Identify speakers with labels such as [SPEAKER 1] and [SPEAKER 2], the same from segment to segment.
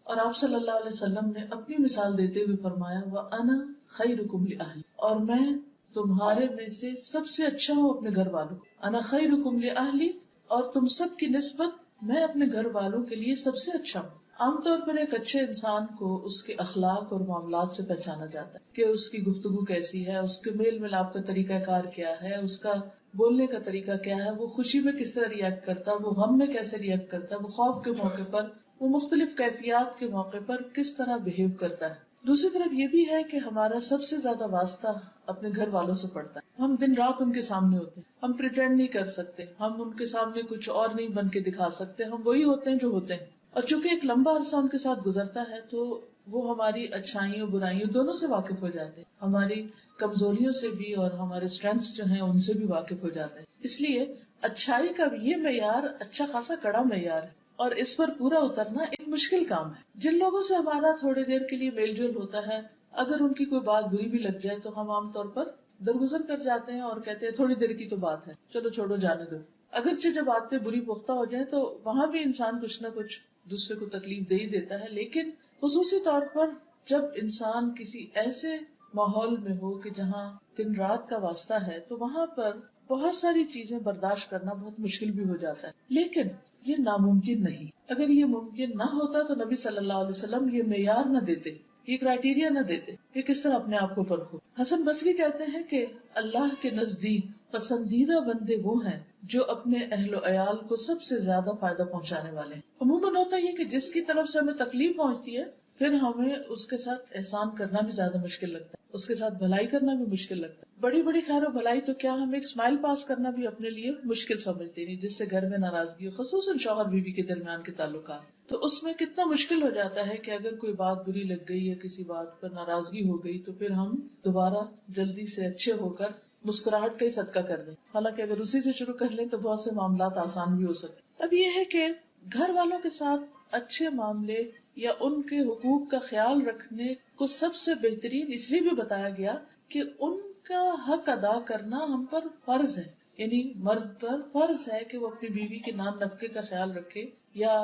[SPEAKER 1] اور آپ صلی اللہ علیہ وسلم نے اپنی مثال دیتے ہوئے فرمایا وَأَنَا خَيْرُكُمْ لِأَهْلِي، اور میں تمہارے میں سے سب سے اچھا ہوں اپنے گھر والوں کو. انا خیرکم لأہلی، اور تم سب کی نسبت میں اپنے گھر والوں کے لیے سب سے اچھا ہوں. عام طور پر ایک اچھے انسان کو اس کے اخلاق اور معاملات سے پہچانا جاتا ہے کہ اس کی گفتگو کیسی ہے، اس کے میل ملاپ کا طریقہ کار کیا ہے، اس کا بولنے کا طریقہ کیا ہے، وہ خوشی میں کس طرح ریئیکٹ کرتا ہے، وہ غم میں کیسے ریئیکٹ کرتا ہے، وہ خوف کے موقع پر، وہ مختلف کیفیات کے موقع پر کس طرح بہیو کرتا ہے. دوسری طرف یہ بھی ہے کہ ہمارا سب سے زیادہ واسطہ اپنے گھر والوں سے پڑتا ہے. ہم دن رات ان کے سامنے ہوتے ہیں، ہم پریٹینڈ نہیں کر سکتے، ہم ان کے سامنے کچھ اور نہیں بن کے دکھا سکتے، ہم وہی ہوتے ہیں جو ہوتے ہیں. اور چونکہ ایک لمبا عرصہ ان کے ساتھ گزرتا ہے تو وہ ہماری اچھائیوں برائیوں دونوں سے واقف ہو جاتے ہیں، ہماری کمزوریوں سے بھی اور ہمارے اسٹرینگث جو ہیں ان سے بھی واقف ہو جاتے ہیں. اس لیے اچھائی کا یہ معیار اچھا خاصا کڑا معیار ہے، اور اس پر پورا اترنا ایک مشکل کام ہے. جن لوگوں سے ہمارا تھوڑی دیر کے لیے میل جول ہوتا ہے، اگر ان کی کوئی بات بری بھی لگ جائے تو ہم عام طور پر درگزر کر جاتے ہیں اور کہتے ہیں تھوڑی دیر کی تو بات ہے، چلو چھوڑو جانے دو. اگرچہ جب باتیں بری پختہ ہو جائیں تو وہاں بھی انسان کچھ نہ کچھ دوسرے کو تکلیف دے ہی دیتا ہے، لیکن خصوصی طور پر جب انسان کسی ایسے ماحول میں ہو کہ جہاں دن رات کا واسطہ ہے تو وہاں پر بہت ساری چیزیں برداشت کرنا بہت مشکل بھی ہو جاتا ہے. لیکن یہ ناممکن نہیں. اگر یہ ممکن نہ ہوتا تو نبی صلی اللہ علیہ وسلم یہ معیار نہ دیتے، یہ کرائیٹیریا نہ دیتے کہ کس طرح اپنے آپ کو پرکھو. حسن بصری کہتے ہیں کہ اللہ کے نزدیک پسندیدہ بندے وہ ہیں جو اپنے اہل و عیال کو سب سے زیادہ فائدہ پہنچانے والے ہیں. عموماً ہوتا یہ کہ جس کی طرف سے ہمیں تکلیف پہنچتی ہے پھر ہمیں اس کے ساتھ احسان کرنا بھی زیادہ مشکل لگتا ہے، اس کے ساتھ بھلائی کرنا بھی مشکل لگتا ہے. بڑی بڑی خیر و بھلائی تو کیا ہم ایک اسمائل پاس کرنا بھی اپنے لیے مشکل سمجھتے نہیں، جس سے گھر میں ناراضگی ہو، خصوصاً شوہر بیوی کے درمیان کے تعلقات، تو اس میں کتنا مشکل ہو جاتا ہے کہ اگر کوئی بات بری لگ گئی یا کسی بات پر ناراضگی ہو گئی تو پھر ہم دوبارہ جلدی سے اچھے ہو کر مسکراہٹ کا ہی صدقہ کر دیں. حالانکہ اگر اسی سے شروع کر لیں تو بہت سے معاملات آسان بھی ہو سکتے. اب یہ ہے کہ گھر والوں کے ساتھ اچھے معاملے یا ان کے حقوق کا خیال رکھنے کو سب سے بہترین اس لیے بھی بتایا گیا کہ ان کا حق ادا کرنا ہم پر فرض ہے. یعنی مرد پر فرض ہے کہ وہ اپنی بیوی کے نان نفقے کا خیال رکھے یا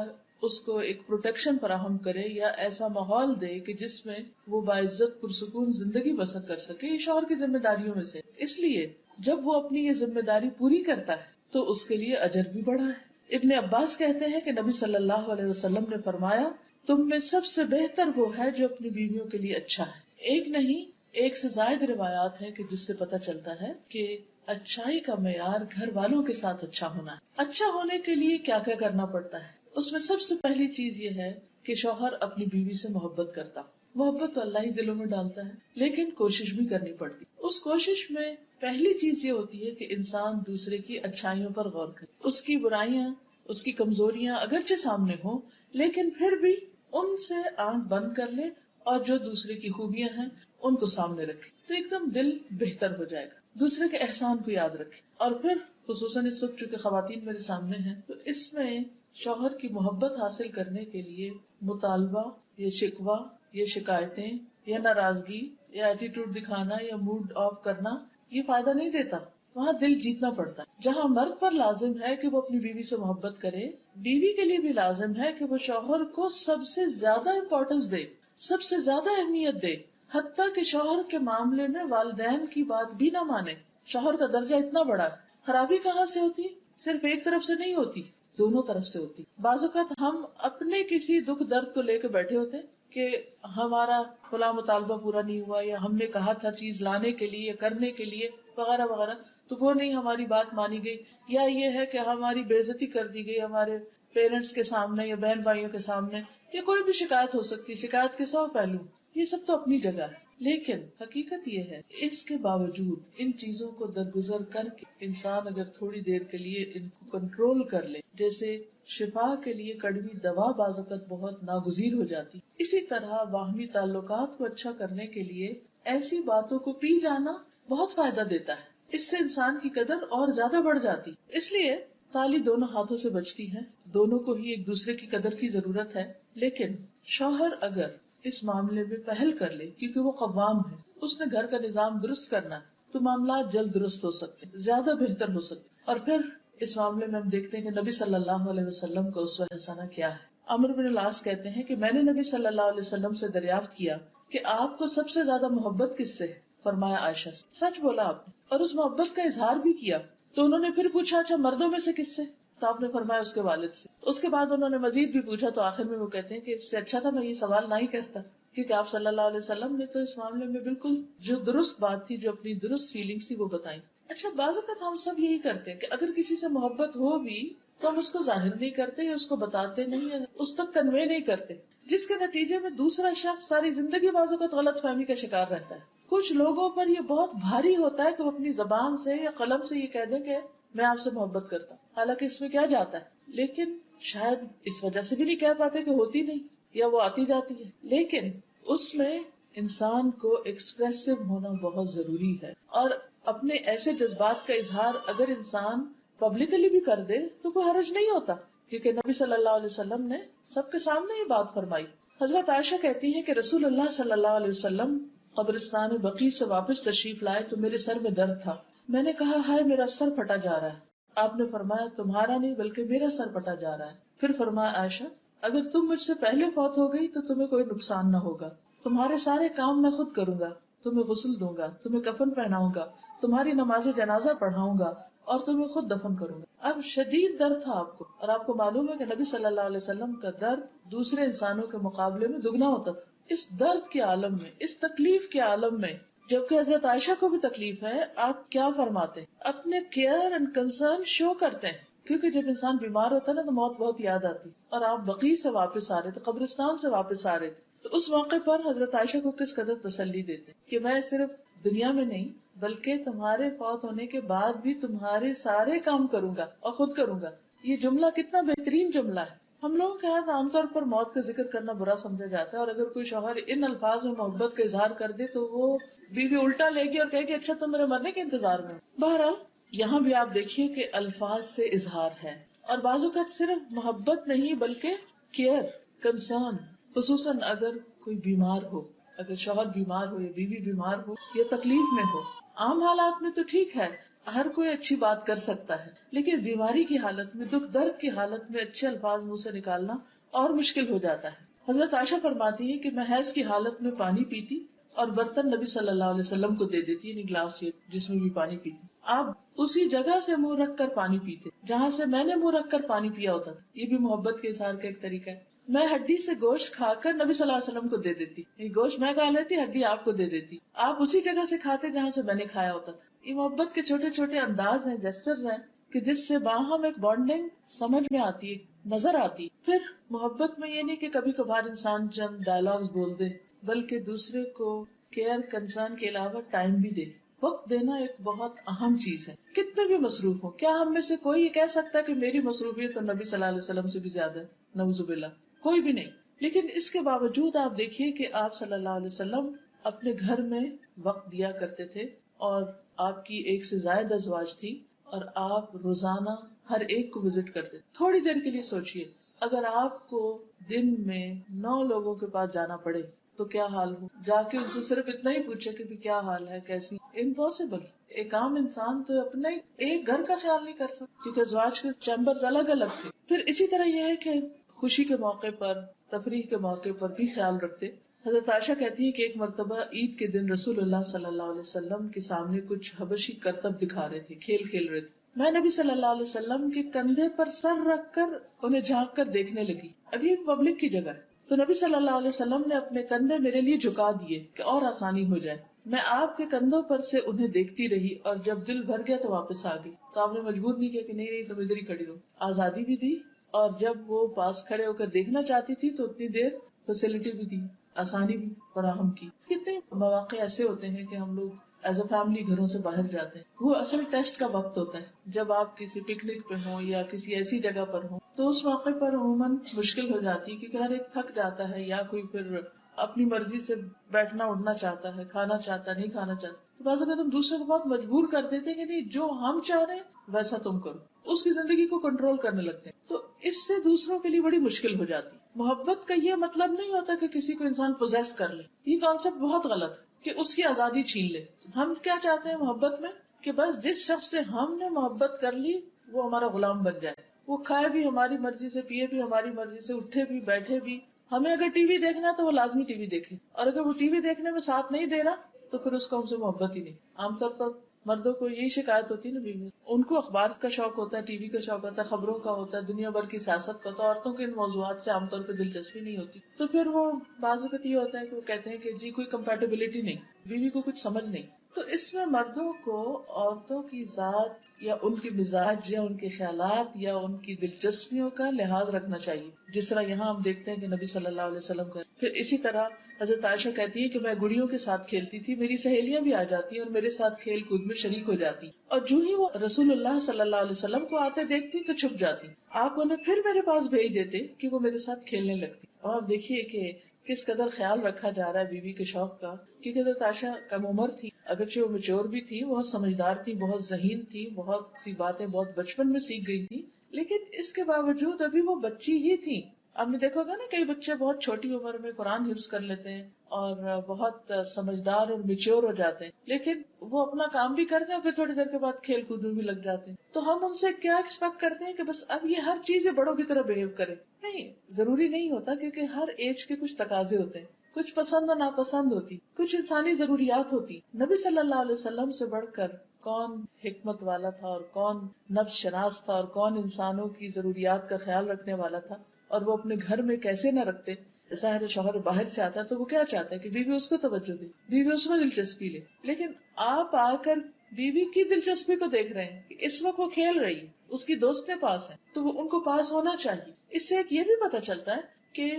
[SPEAKER 1] اس کو ایک پروٹیکشن فراہم کرے یا ایسا ماحول دے کہ جس میں وہ باعزت پرسکون زندگی بسر کر سکے. یہ شوہر کی ذمہ داریوں میں سے. اس لیے جب وہ اپنی یہ ذمہ داری پوری کرتا ہے تو اس کے لیے اجر بھی بڑا ہے. ابن عباس کہتے ہیں کہ نبی صلی اللہ علیہ وسلم نے فرمایا تم میں سب سے بہتر وہ ہے جو اپنی بیویوں کے لیے اچھا ہے. ایک نہیں ایک سے زائد روایات ہیں کہ جس سے پتہ چلتا ہے کہ اچھائی کا معیار گھر والوں کے ساتھ اچھا ہونا ہے. اچھا ہونے کے لیے کیا کیا کرنا پڑتا ہے؟ اس میں سب سے پہلی چیز یہ ہے کہ شوہر اپنی بیوی سے محبت کرتا. محبت تو اللہ ہی دلوں میں ڈالتا ہے، لیکن کوشش بھی کرنی پڑتی. اس کوشش میں پہلی چیز یہ ہوتی ہے کہ انسان دوسرے کی اچھائیوں پر غور کرے. اس کی برائیاں، اس کی کمزوریاں اگرچہ سامنے ہوں لیکن پھر بھی ان سے آنکھ بند کر لے اور جو دوسرے کی خوبیاں ہیں ان کو سامنے رکھے تو ایک دم دل بہتر ہو جائے گا. دوسرے کے احسان کو یاد رکھے. اور پھر خصوصاً اس وقت چونکہ خواتین میرے سامنے ہیں تو اس میں شوہر کی محبت حاصل کرنے کے لیے مطالبہ یا شکوہ یا شکایتیں یا ناراضگی یا ایٹیٹیوڈ دکھانا یا موڈ آف کرنا یہ فائدہ نہیں دیتا. وہاں دل جیتنا پڑتا ہے. جہاں مرد پر لازم ہے کہ وہ اپنی بیوی سے محبت کرے، بیوی کے لیے بھی لازم ہے کہ وہ شوہر کو سب سے زیادہ امپورٹنس دے، سب سے زیادہ اہمیت دے، حتیٰ کہ شوہر کے معاملے میں والدین کی بات بھی نہ مانے. شوہر کا درجہ اتنا بڑا ہے. خرابی کہاں سے ہوتی؟ صرف ایک طرف سے نہیں ہوتی، دونوں طرف سے ہوتی. بعض اوقات ہم اپنے کسی دکھ درد کو لے کے بیٹھے ہوتے کہ ہمارا فلاں مطالبہ پورا نہیں ہوا یا ہم نے کہا تھا چیز لانے کے لیے کرنے کے لیے وغیرہ وغیرہ تو وہ نہیں ہماری بات مانی گئی، یا یہ ہے کہ ہماری بے عزتی کر دی گئی ہمارے پیرنٹس کے سامنے یا بہن بھائیوں کے سامنے، یا کوئی بھی شکایت ہو سکتی. شکایت کے 100 پہلو، یہ سب تو اپنی جگہ ہے. لیکن حقیقت یہ ہے اس کے باوجود ان چیزوں کو درگزر کر کے انسان اگر تھوڑی دیر کے لیے ان کو کنٹرول کر لے، جیسے شفا کے لیے کڑوی دوا بعض اوقات بہت ناگزیر ہو جاتی، اسی طرح باہمی تعلقات کو اچھا کرنے کے لیے ایسی باتوں کو پی جانا بہت فائدہ دیتا ہے. اس سے انسان کی قدر اور زیادہ بڑھ جاتی. اس لیے تالی دونوں ہاتھوں سے بجتی ہے، دونوں کو ہی ایک دوسرے کی قدر کی ضرورت ہے. لیکن شوہر اگر اس معاملے میں پہل کر لے، کیونکہ وہ قوام ہے، اس نے گھر کا نظام درست کرنا ہے، تو معاملات جلد درست ہو سکتے، زیادہ بہتر ہو سکتے. اور پھر اس معاملے میں ہم دیکھتے ہیں کہ نبی صلی اللہ علیہ وسلم کا اسوہ حسنہ کیا ہے. عمرو بن العاص کہتے ہیں کہ میں نے نبی صلی اللہ علیہ وسلم سے دریافت کیا کہ آپ کو سب سے زیادہ محبت کس سے ہے؟ فرمایا عائشہ سے. سچ بولا آپ نے اور اس محبت کا اظہار بھی کیا. تو انہوں نے پھر پوچھا اچھا مردوں میں سے کس سے؟ تو آپ نے فرمایا اس کے والد سے. اس کے بعد انہوں نے مزید بھی پوچھا تو آخر میں وہ کہتے ہیں کہ اس سے اچھا تھا میں یہ سوال نہ ہی کرتا، کیونکہ آپ صلی اللہ علیہ وسلم نے تو اس معاملے میں بالکل جو درست بات تھی، جو اپنی درست فیلنگس تھی وہ بتائی. اچھا بعض اوقات ہم سب یہی کرتے ہیں کہ اگر کسی سے محبت ہو بھی تو ہم اس کو ظاہر نہیں کرتے یا اس کو بتاتے نہیں یا اس تک کنوے نہیں کرتے، جس کے نتیجے میں دوسرا شخص ساری زندگی بعض اوقات غلط فہمی کا شکار رہتا ہے. کچھ لوگوں پر یہ بہت بھاری ہوتا ہے کہ وہ اپنی زبان سے یا قلم سے یہ کہہ دیں کہ میں آپ سے محبت کرتا ہوں، حالانکہ اس میں کیا جاتا ہے، لیکن شاید اس وجہ سے بھی نہیں کہہ پاتے کہ ہوتی نہیں یا وہ آتی جاتی ہے. لیکن اس میں انسان کو ایکسپریسو ہونا بہت ضروری ہے، اور اپنے ایسے جذبات کا اظہار اگر انسان پبلکلی بھی کر دے تو کوئی حرج نہیں ہوتا، کیونکہ نبی صلی اللہ علیہ وسلم نے سب کے سامنے یہ بات فرمائی. حضرت عائشہ کہتی ہے کہ رسول اللہ صلی اللہ علیہ وسلم قبرستان بقیع سے واپس تشریف لائے تو میرے سر میں درد تھا. میں نے کہا ہائے میرا سر پھٹا جا رہا ہے. آپ نے فرمایا تمہارا نہیں بلکہ میرا سر پھٹا جا رہا ہے. پھر فرمایا عائشہ اگر تم مجھ سے پہلے فوت ہو گئی تو تمہیں کوئی نقصان نہ ہوگا، تمہارے سارے کام میں خود کروں گا، تمہیں غسل دوں گا، تمہیں کفن پہناؤں گا، تمہاری نماز جنازہ پڑھاؤں گا اور تمہیں خود دفن کروں گا. اب شدید درد تھا آپ کو، اور آپ کو معلوم ہے کہ نبی صلی اللہ علیہ وسلم کا درد دوسرے انسانوں کے مقابلے میں دگنا ہوتا تھا. اس درد کے عالم میں، اس تکلیف کے عالم میں، جبکہ حضرت عائشہ کو بھی تکلیف ہے، آپ کیا فرماتے ہیں؟ اپنے کیئر اینڈ کنسرن شو کرتے ہیں، کیونکہ جب انسان بیمار ہوتا ہے نا تو موت بہت یاد آتی. اور آپ بقیع سے واپس آ رہے تھے، قبرستان سے واپس آ رہے تھے، تو اس موقع پر حضرت عائشہ کو کس قدر تسلی دیتے کہ میں صرف دنیا میں نہیں بلکہ تمہارے فوت ہونے کے بعد بھی تمہارے سارے کام کروں گا اور خود کروں گا. یہ جملہ کتنا بہترین جملہ ہے. ہم لوگوں کے ہاتھ عام طور پر موت کا ذکر کرنا برا سمجھا جاتا ہے، اور اگر کوئی شوہر ان الفاظ میں محبت کا اظہار کر دے تو وہ بیوی الٹا لے گی اور کہے گی اچھا تم میرے مرنے کے انتظار میں. بہرحال یہاں بھی آپ دیکھیے کہ الفاظ سے اظہار ہے، اور بعض اوقات صرف محبت نہیں بلکہ کیئر، کنسرن، خصوصاً اگر کوئی بیمار ہو، اگر شوہر بیمار ہو یا بیوی بیمار ہو یا تکلیف میں ہو. عام حالات میں تو ٹھیک ہے، ہر کوئی اچھی بات کر سکتا ہے، لیکن بیماری کی حالت میں، دکھ درد کی حالت میں اچھے الفاظ منہ سے نکالنا اور مشکل ہو جاتا ہے. حضرت عائشہ فرماتی ہے کہ میں حیض کی حالت میں پانی پیتی اور برتن نبی صلی اللہ علیہ وسلم کو دے دیتی، یعنی گلاس جس میں بھی پانی پیتی. آپ اسی جگہ سے منہ رکھ کر پانی پیتے جہاں سے میں نے منہ رکھ کر پانی پیا ہوتا تھا. یہ بھی محبت کے اظہار کا ایک طریقہ ہے. میں ہڈی سے گوشت کھا کر نبی صلی اللہ علیہ وسلم کو دے دیتی، یہ گوشت میں کھا لیتی، ہڈی آپ کو دے دیتی. آپ اسی جگہ سے کھاتے جہاں سے میں نے کھایا ہوتا تھا. یہ محبت کے چھوٹے چھوٹے انداز ہیں، جسچرز ہیں کہ جس سے باہم ایک بانڈنگ سمجھ میں آتی ہے، نظر آتی. پھر محبت میں یہ نہیں کہ کبھی کبھار انسان چند ڈائلاگز بول دے، بلکہ دوسرے کو کیئر کنسرن کے علاوہ ٹائم بھی دے. وقت دینا ایک بہت اہم چیز ہے. کتنے بھی مصروف ہوں، کیا ہم میں سے کوئی یہ کہہ سکتا ہے کہ میری مصروفیت تو نبی صلی اللہ علیہ وسلم سے بھی زیادہ ہے؟ نعوذ باللہ، کوئی بھی نہیں. لیکن اس کے باوجود آپ دیکھیے کہ آپ صلی اللہ علیہ وسلم اپنے گھر میں وقت دیا کرتے تھے، اور آپ کی ایک سے زائد ازواج تھی، اور آپ روزانہ ہر ایک کو وزٹ کرتے. تھوڑی دیر کے لیے سوچئے، اگر آپ کو دن میں 9 لوگوں کے پاس جانا پڑے تو کیا حال ہو. جا کے ان سے صرف اتنا ہی پوچھے کہ کیا حال ہے، کیسی. امپاسبل. ایک عام انسان تو اپنا ایک گھر کا خیال نہیں کر سکتا، کیونکہ ازواج کے چیمبرز الگ الگ تھے. پھر اسی طرح یہ ہے کہ خوشی کے موقع پر، تفریح کے موقع پر بھی خیال رکھتے. حضرت عائشہ کہتی ہے کہ ایک مرتبہ عید کے دن رسول اللہ صلی اللہ علیہ وسلم کے سامنے کچھ حبشی کرتب دکھا رہے تھے، کھیل کھیل رہے تھے. میں نبی صلی اللہ علیہ وسلم کے کندھے پر سر رکھ کر انہیں جھانک کر دیکھنے لگی. ابھی ایک پبلک کی جگہ ہے تو نبی صلی اللہ علیہ وسلم نے اپنے کندھے میرے لیے جھکا دیے کہ اور آسانی ہو جائے. میں آپ کے کندھوں پر سے انہیں دیکھتی رہی، اور جب دل بھر گیا تو واپس آ گئی. تو آپ نے مجبور نہیں کیا کہ نہیں تم ادھر ہی کھڑی رہو، آزادی بھی دی، اور جب وہ پاس کھڑے ہو کر دیکھنا چاہتی تھی تو اتنی دیر فیسلٹی بھی دی، آسانی بھی فراہم کی. کتنے مواقع ایسے ہوتے ہیں کہ ہم لوگ ایز اے فیملی گھروں سے باہر جاتے ہیں. وہ اصل ٹیسٹ کا وقت ہوتا ہے جب آپ کسی پکنک پہ ہوں یا کسی ایسی جگہ پر ہوں، تو اس موقع پر عموماً مشکل ہو جاتی ہے کیونکہ ہر ایک تھک جاتا ہے، یا کوئی پھر اپنی مرضی سے بیٹھنا اٹھنا چاہتا ہے، کھانا چاہتا ہے، نہیں کھانا چاہتا. تو بعض اوقات ہم دوسرے کو بہت مجبور کر دیتے ہیں کہ نہیں جو ہم چاہ رہے ہیں ویسا تم کرو، اس کی زندگی کو کنٹرول کرنے لگتے ہیں. تو اس سے دوسروں کے لیے بڑی مشکل ہو جاتی. محبت کا یہ مطلب نہیں ہوتا کہ کسی کو انسان پوزیس کر لے، یہ کانسیپٹ بہت غلط ہے کہ اس کی آزادی چھین لے. ہم کیا چاہتے ہیں محبت میں کہ بس جس شخص سے ہم نے محبت کر لی وہ ہمارا غلام بن جائے. وہ کھائے بھی ہماری مرضی سے، پیے بھی ہماری مرضی سے، اٹھے بھی بیٹھے بھی. ہمیں اگر ٹی وی دیکھنا تو وہ لازمی ٹی وی دیکھے، اور اگر وہ ٹی وی دیکھنے میں ساتھ نہیں دے رہا تو پھر اس کو ہم سے محبت ہی نہیں. عام طور پر مردوں کو یہی شکایت ہوتی ہے نا بیوی، ان کو اخبار کا شوق ہوتا ہے، ٹی وی کا شوق ہوتا ہے، خبروں کا ہوتا ہے، دنیا بھر کی سیاست کا ہوتا ہے. عورتوں کے ان موضوعات سے عام طور پہ دلچسپی نہیں ہوتی، تو پھر وہ بعض اوقات یہ ہوتا ہے کہ وہ کہتے ہیں کہ جی کوئی کمپیٹیبلٹی نہیں، بیوی کو کچھ سمجھ نہیں. تو اس میں مردوں کو عورتوں کی ذات یا ان کی مزاج یا ان کے خیالات یا ان کی دلچسپیوں کا لحاظ رکھنا چاہیے، جس طرح یہاں ہم دیکھتے ہیں کہ نبی صلی اللہ علیہ وسلم کا. پھر اسی طرح حضرت عائشہ کہتی ہے کہ میں گڑیوں کے ساتھ کھیلتی تھی، میری سہیلیاں بھی آ جاتی اور میرے ساتھ کھیل کود میں شریک ہو جاتی، اور جو ہی وہ رسول اللہ صلی اللہ علیہ وسلم کو آتے دیکھتی تو چھپ جاتی. آپ انہیں پھر میرے پاس بھیج دیتے کہ وہ میرے ساتھ کھیلنے لگتی. اور آپ دیکھیے کہ کس قدر خیال رکھا جا رہا ہے بیوی کے شوق کا، کیونکہ حضرت عائشہ کم عمر تھی، اگرچہ وہ میچور بھی تھی، بہت سمجھدار تھی، بہت ذہین تھی، بہت سی باتیں بہت بچپن میں سیکھ گئی تھی، لیکن اس کے باوجود ابھی وہ بچی ہی تھی. آپ نے دیکھا ہوگا نا کئی بچے بہت چھوٹی عمر میں قرآن حفظ کر لیتے ہیں اور بہت سمجھدار اور میچور ہو جاتے ہیں، لیکن وہ اپنا کام بھی کرتے ہیں اور پھر تھوڑی دیر کے بعد کھیل کود میں بھی لگ جاتے ہیں. تو ہم ان سے کیا ایکسپیکٹ کرتے ہیں کہ بس اب یہ ہر چیز بڑوں کی طرح بہیو کرے؟ نہیں، ضروری نہیں ہوتا، کیونکہ ہر ایج کے کچھ تقاضے ہوتے ہیں، کچھ پسند اور ناپسند ہوتی، کچھ انسانی ضروریات ہوتی. نبی صلی اللہ علیہ وسلم سے بڑھ کر کون حکمت والا تھا اور کون نفس شناس تھا اور کون انسانوں کی ضروریات کا خیال رکھنے والا تھا، اور وہ اپنے گھر میں کیسے نہ رکھتے. ظاہر شوہر باہر سے آتا ہے تو وہ کیا چاہتا ہے کہ بیوی اس کو توجہ دے، بیوی اس میں دلچسپی لے، لیکن آپ آ کر بیوی کی دلچسپی کو دیکھ رہے ہیں کہ اس وقت وہ کھیل رہی ہے، اس کی دوستیں پاس ہیں تو وہ ان کو پاس ہونا چاہیے. اس سے ایک یہ بھی پتہ چلتا ہے کہ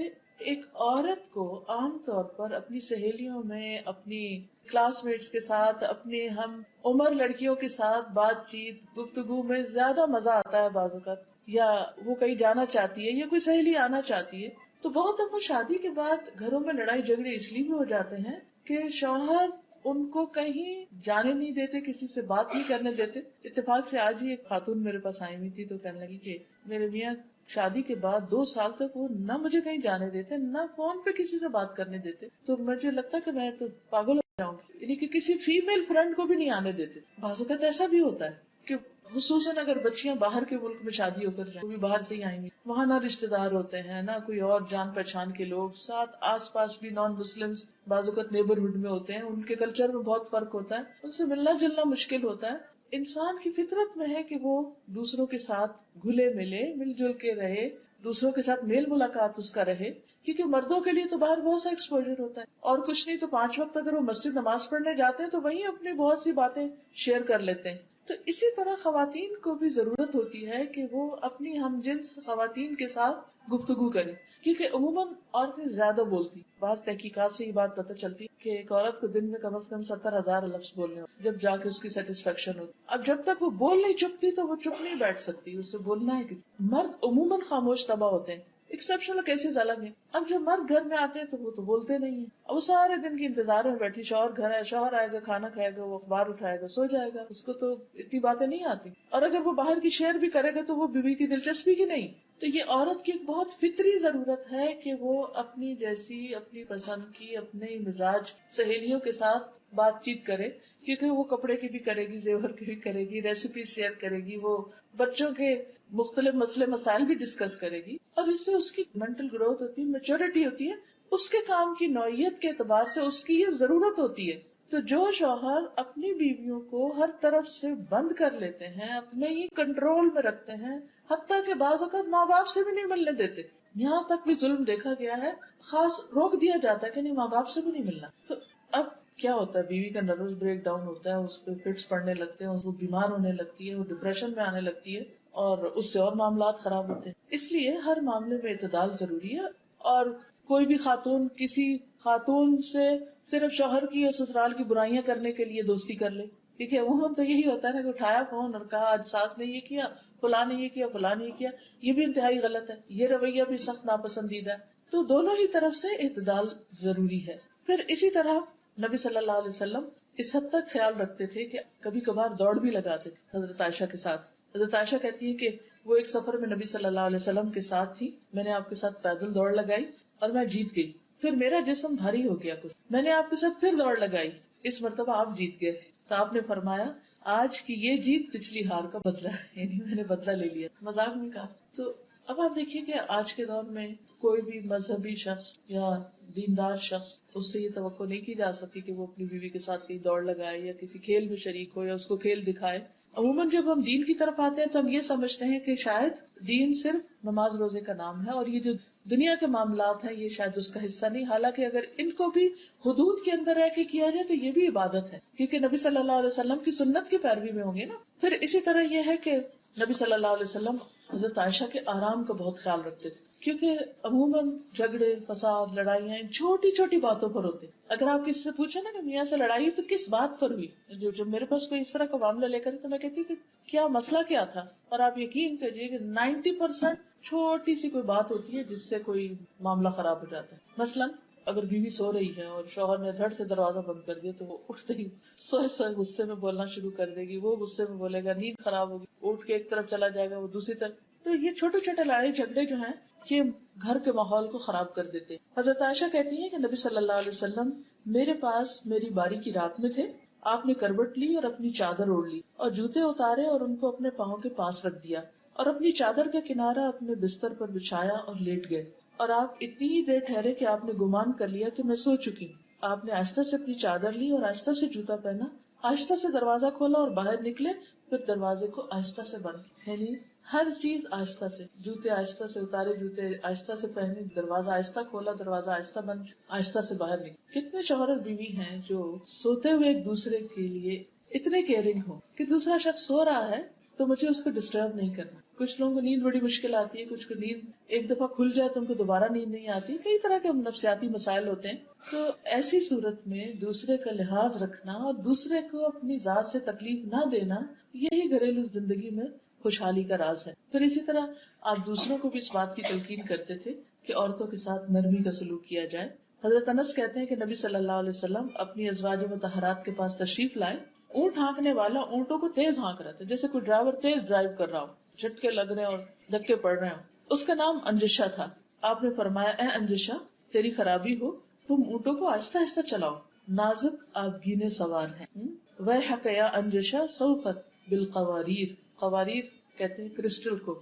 [SPEAKER 1] ایک عورت کو عام طور پر اپنی سہیلیوں میں، اپنی کلاس میٹس کے ساتھ، اپنی ہم عمر لڑکیوں کے ساتھ بات چیت گفتگو میں زیادہ مزہ آتا ہے بعض اوقات، یا وہ کہیں جانا چاہتی ہے یا کوئی سہیلی آنا چاہتی ہے. تو بہت دفعہ شادی کے بعد گھروں میں لڑائی جھگڑے اس لیے بھی ہو جاتے ہیں کہ شوہر ان کو کہیں جانے نہیں دیتے، کسی سے بات نہیں کرنے دیتے. اتفاق سے آج ہی ایک خاتون میرے پاس آئی ہوئی تھی تو کہنے لگی کہ میرے میاں شادی کے بعد 2 سال تک وہ نہ مجھے کہیں جانے دیتے، نہ فون پہ کسی سے بات کرنے دیتے. تو مجھے لگتا کہ میں تو پاگل ہو جاؤں گی، یعنی کہ کسی فیمیل فرینڈ کو بھی نہیں آنے دیتے. بعض اوقات ایسا بھی ہوتا ہے کہ خصوصاً اگر بچیاں باہر کے ملک میں شادی ہو کر جائیں، وہ بھی باہر سے ہی آئیں گی، وہاں نہ رشتے دار ہوتے ہیں نہ کوئی اور جان پہچان کے لوگ ساتھ، آس پاس بھی نان مسلم بعض اوقات نیبرہڈ میں ہوتے ہیں، ان کے کلچر میں بہت فرق ہوتا ہے، ان سے ملنا جلنا مشکل ہوتا ہے. انسان کی فطرت میں ہے کہ وہ دوسروں کے ساتھ گھلے ملے، مل جل کے رہے، دوسروں کے ساتھ میل ملاقات اس کا رہے، کیونکہ مردوں کے لیے تو باہر بہت سا ایکسپوجر ہوتا ہے، اور کچھ نہیں تو 5 وقت اگر وہ مسجد نماز پڑھنے جاتے ہیں تو وہیں اپنی بہت سی باتیں شیئر کر لیتے ہیں. تو اسی طرح خواتین کو بھی ضرورت ہوتی ہے کہ وہ اپنی ہم جنس خواتین کے ساتھ گفتگو کریں، کیونکہ عموماً عورتیں زیادہ بولتی. بعض تحقیقات سے یہ بات پتہ چلتی کہ ایک عورت کو دن میں کم از کم 70,000 لفظ بولنے ہوتے جب جا کے اس کی سیٹسفیکشن ہوتی. اب جب تک وہ بول نہیں چکتی تو وہ چپ نہیں بیٹھ سکتی، اس سے بولنا ہے کسی. مرد عموماً خاموش طبع ہوتے ہیں، ایکسپشنل کیسز الگ ہیں. اب جب مرد گھر میں آتے ہیں تو وہ تو بولتے نہیں ہیں، اب وہ سارے دن کی انتظار میں بیٹھی، شوہر گھر ہے، شوہر آئے گا، کھانا کھائے گا، وہ اخبار اٹھائے گا، سو جائے گا، اس کو تو اتنی باتیں نہیں آتی. اور اگر وہ باہر کی شیئر بھی کرے گا تو وہ بیوی کی دلچسپی کی نہیں. تو یہ عورت کی ایک بہت فطری ضرورت ہے کہ وہ اپنی جیسی، اپنی پسند کی، اپنے مزاج سہیلیوں کے ساتھ بات چیت کرے، کیونکہ وہ کپڑے کی بھی کرے گی، زیور کی بھی کرے گی، ریسیپی شیئر کرے گی، وہ بچوں کے مختلف مسئلے مسائل بھی ڈسکس کرے گی، اور اس سے اس کی مینٹل گروتھ ہوتی ہے، میچورٹی ہوتی ہے. اس کے کام کی نوعیت کے اعتبار سے اس کی یہ ضرورت ہوتی ہے. تو جو شوہر اپنی بیویوں کو ہر طرف سے بند کر لیتے ہیں، اپنے ہی کنٹرول میں رکھتے ہیں، حتیٰ کہ بعض اوقات ماں باپ سے بھی نہیں ملنے دیتے، یہاں تک بھی ظلم دیکھا گیا ہے، خاص روک دیا جاتا ہے کہ نہیں ماں باپ سے بھی نہیں ملنا. تو اب کیا ہوتا ہے، بیوی کا نروس بریک ڈاؤن ہوتا ہے، اس پہ فٹس پڑنے لگتے ہیں، وہ بیمار ہونے لگتی ہے، وہ ڈپریشن میں آنے لگتی ہے، اور اس سے اور معاملات خراب ہوتے ہیں. اس لیے ہر معاملے میں اعتدال ضروری ہے. اور کوئی بھی خاتون کسی خاتون سے صرف شوہر کی یا سسرال کی برائیاں کرنے کے لیے دوستی کر لے، کیونکہ عموماً تو یہی ہوتا ہے نا کہ اٹھایا فون اور کہا آج ساس نے یہ کیا، فلاں نے یہ کیا، فلاں نے یہ کیا. یہ بھی انتہائی غلط ہے، یہ رویہ بھی سخت ناپسندیدہ ہے. تو دونوں ہی طرف سے اعتدال ضروری ہے. پھر اسی طرح نبی صلی اللہ علیہ وسلم اس حد تک خیال رکھتے تھے کہ کبھی کبھار دوڑ بھی لگاتے تھے حضرت عائشہ کے ساتھ. حضرت عائشہ کہتی ہے کہ وہ ایک سفر میں نبی صلی اللہ علیہ وسلم کے ساتھ تھی، میں نے آپ کے ساتھ پیدل دوڑ لگائی اور میں جیت گئی. پھر میرا جسم بھاری ہو گیا کچھ، میں نے آپ کے ساتھ پھر دوڑ لگائی، اس مرتبہ آپ جیت گئے. تو آپ نے فرمایا آج کی یہ جیت پچھلی ہار کا بدلہ ہے، یعنی میں نے بدلہ لے لیا، مذاق میں کہا۔ تو اب آپ دیکھیے کہ آج کے دور میں کوئی بھی مذہبی شخص یا دیندار شخص، اس سے یہ توقع نہیں کی جا سکتی کہ وہ اپنی بیوی کے ساتھ کہیں دوڑ لگائے یا کسی کھیل میں شریک ہو یا اس کو کھیل دکھائے۔ عموماً جب ہم دین کی طرف آتے ہیں تو ہم یہ سمجھتے ہیں کہ شاید دین صرف نماز روزے کا نام ہے، اور یہ جو دنیا کے معاملات ہیں یہ شاید اس کا حصہ نہیں، حالانکہ اگر ان کو بھی حدود کے اندر رہ کے کیا جائے تو یہ بھی عبادت ہے، کیونکہ نبی صلی اللہ علیہ وسلم کی سنت کی پیروی میں ہوں گے نا۔ پھر اسی طرح یہ ہے کہ نبی صلی اللہ علیہ وسلم حضرت عائشہ کے آرام کا بہت خیال رکھتے تھے، کیونکہ عموماً جھگڑے، فساد، لڑائیاں چھوٹی چھوٹی باتوں پر ہوتے۔ اگر آپ کسی سے پوچھیں نا کہ میاں سے لڑائی تو کس بات پر ہوئی، جو میرے پاس کوئی اس طرح کا معاملہ لے کر تو میں کہتی کہ کیا مسئلہ کیا تھا، اور آپ یقین کریے کہ 90% چھوٹی سی کوئی بات ہوتی ہے جس سے کوئی معاملہ خراب ہو جاتا ہے۔ مثلاً اگر بیوی سو رہی ہے اور شوہر نے دھڑ سے دروازہ بند کر دیا تو وہ اٹھتے ہی سوئے سوئے غصے میں بولنا شروع کر دے گی، وہ غصے میں بولے گا، نیند خراب ہوگی، اٹھ کے ایک طرف چلا جائے گا، وہ دوسری طرف۔ تو یہ چھوٹے چھوٹے لڑائی جھگڑے جو ہیں یہ گھر کے ماحول کو خراب کر دیتے۔ حضرت عائشہ کہتی ہیں کہ نبی صلی اللہ علیہ وسلم میرے پاس میری باری کی رات میں تھے، آپ نے کروٹ لی اور اپنی چادر اوڑھ لی اور جوتے اتارے اور ان کو اپنے پاؤں کے پاس رکھ دیا اور اپنی چادر کا کنارہ اپنے بستر پر بچھایا اور لیٹ گئے، اور آپ اتنی ہی دیر ٹھہرے کہ آپ نے گمان کر لیا کہ میں سو چکی ہوں۔ آپ نے آہستہ سے اپنی چادر لی اور آہستہ سے جوتا پہنا، آہستہ سے دروازہ کھولا اور باہر نکلے، پھر دروازے کو آہستہ سے بند، یعنی ہر چیز آہستہ سے، جوتے آہستہ سے اتارے، جوتے آہستہ سے پہنے، دروازہ آہستہ کھولا، دروازہ آہستہ بند، آہستہ سے باہر نکلے۔ کتنے شوہر اور بیوی ہیں جو سوتے ہوئے ایک دوسرے کے لیے اتنے کیئرنگ ہو کہ دوسرا شخص سو رہا ہے تو مجھے اس کو ڈسٹرب نہیں کرنا۔ کچھ لوگوں کو نیند بڑی مشکل آتی ہے، کچھ کو نیند ایک دفعہ کھل جائے تو ان کو دوبارہ نیند نہیں آتی، کئی طرح کے نفسیاتی مسائل ہوتے ہیں۔ تو ایسی صورت میں دوسرے کا لحاظ رکھنا اور دوسرے کو اپنی ذات سے تکلیف نہ دینا، یہی گھریلو زندگی میں خوشحالی کا راز ہے۔ پھر اسی طرح آپ دوسروں کو بھی اس بات کی تلقین کرتے تھے کہ عورتوں کے ساتھ نرمی کا سلوک کیا جائے۔ حضرت انس کہتے ہیں کہ نبی صلی اللہ علیہ وسلم اپنی ازواج مطہرات کے پاس تشریف لائے، اونٹ ہانکنے والا اونٹوں کو تیز ہانک رہا تھا، جیسے کوئی ڈرائیور تیز ڈرائیو کر رہا ہو، جھٹکے لگ رہے ہیں اور دھکے پڑ رہے ہوں۔ اس کا نام انجشہ تھا۔ آپ نے فرمایا، اے انجشہ، تیری خرابی ہو، تم اونٹوں کو آہستہ آہستہ چلاؤ، نازک آبگینے سوار ہیں۔ ویحک یا انجشہ سوقت بالقواریر، قواریر کہتے ہیں کرسٹل کو،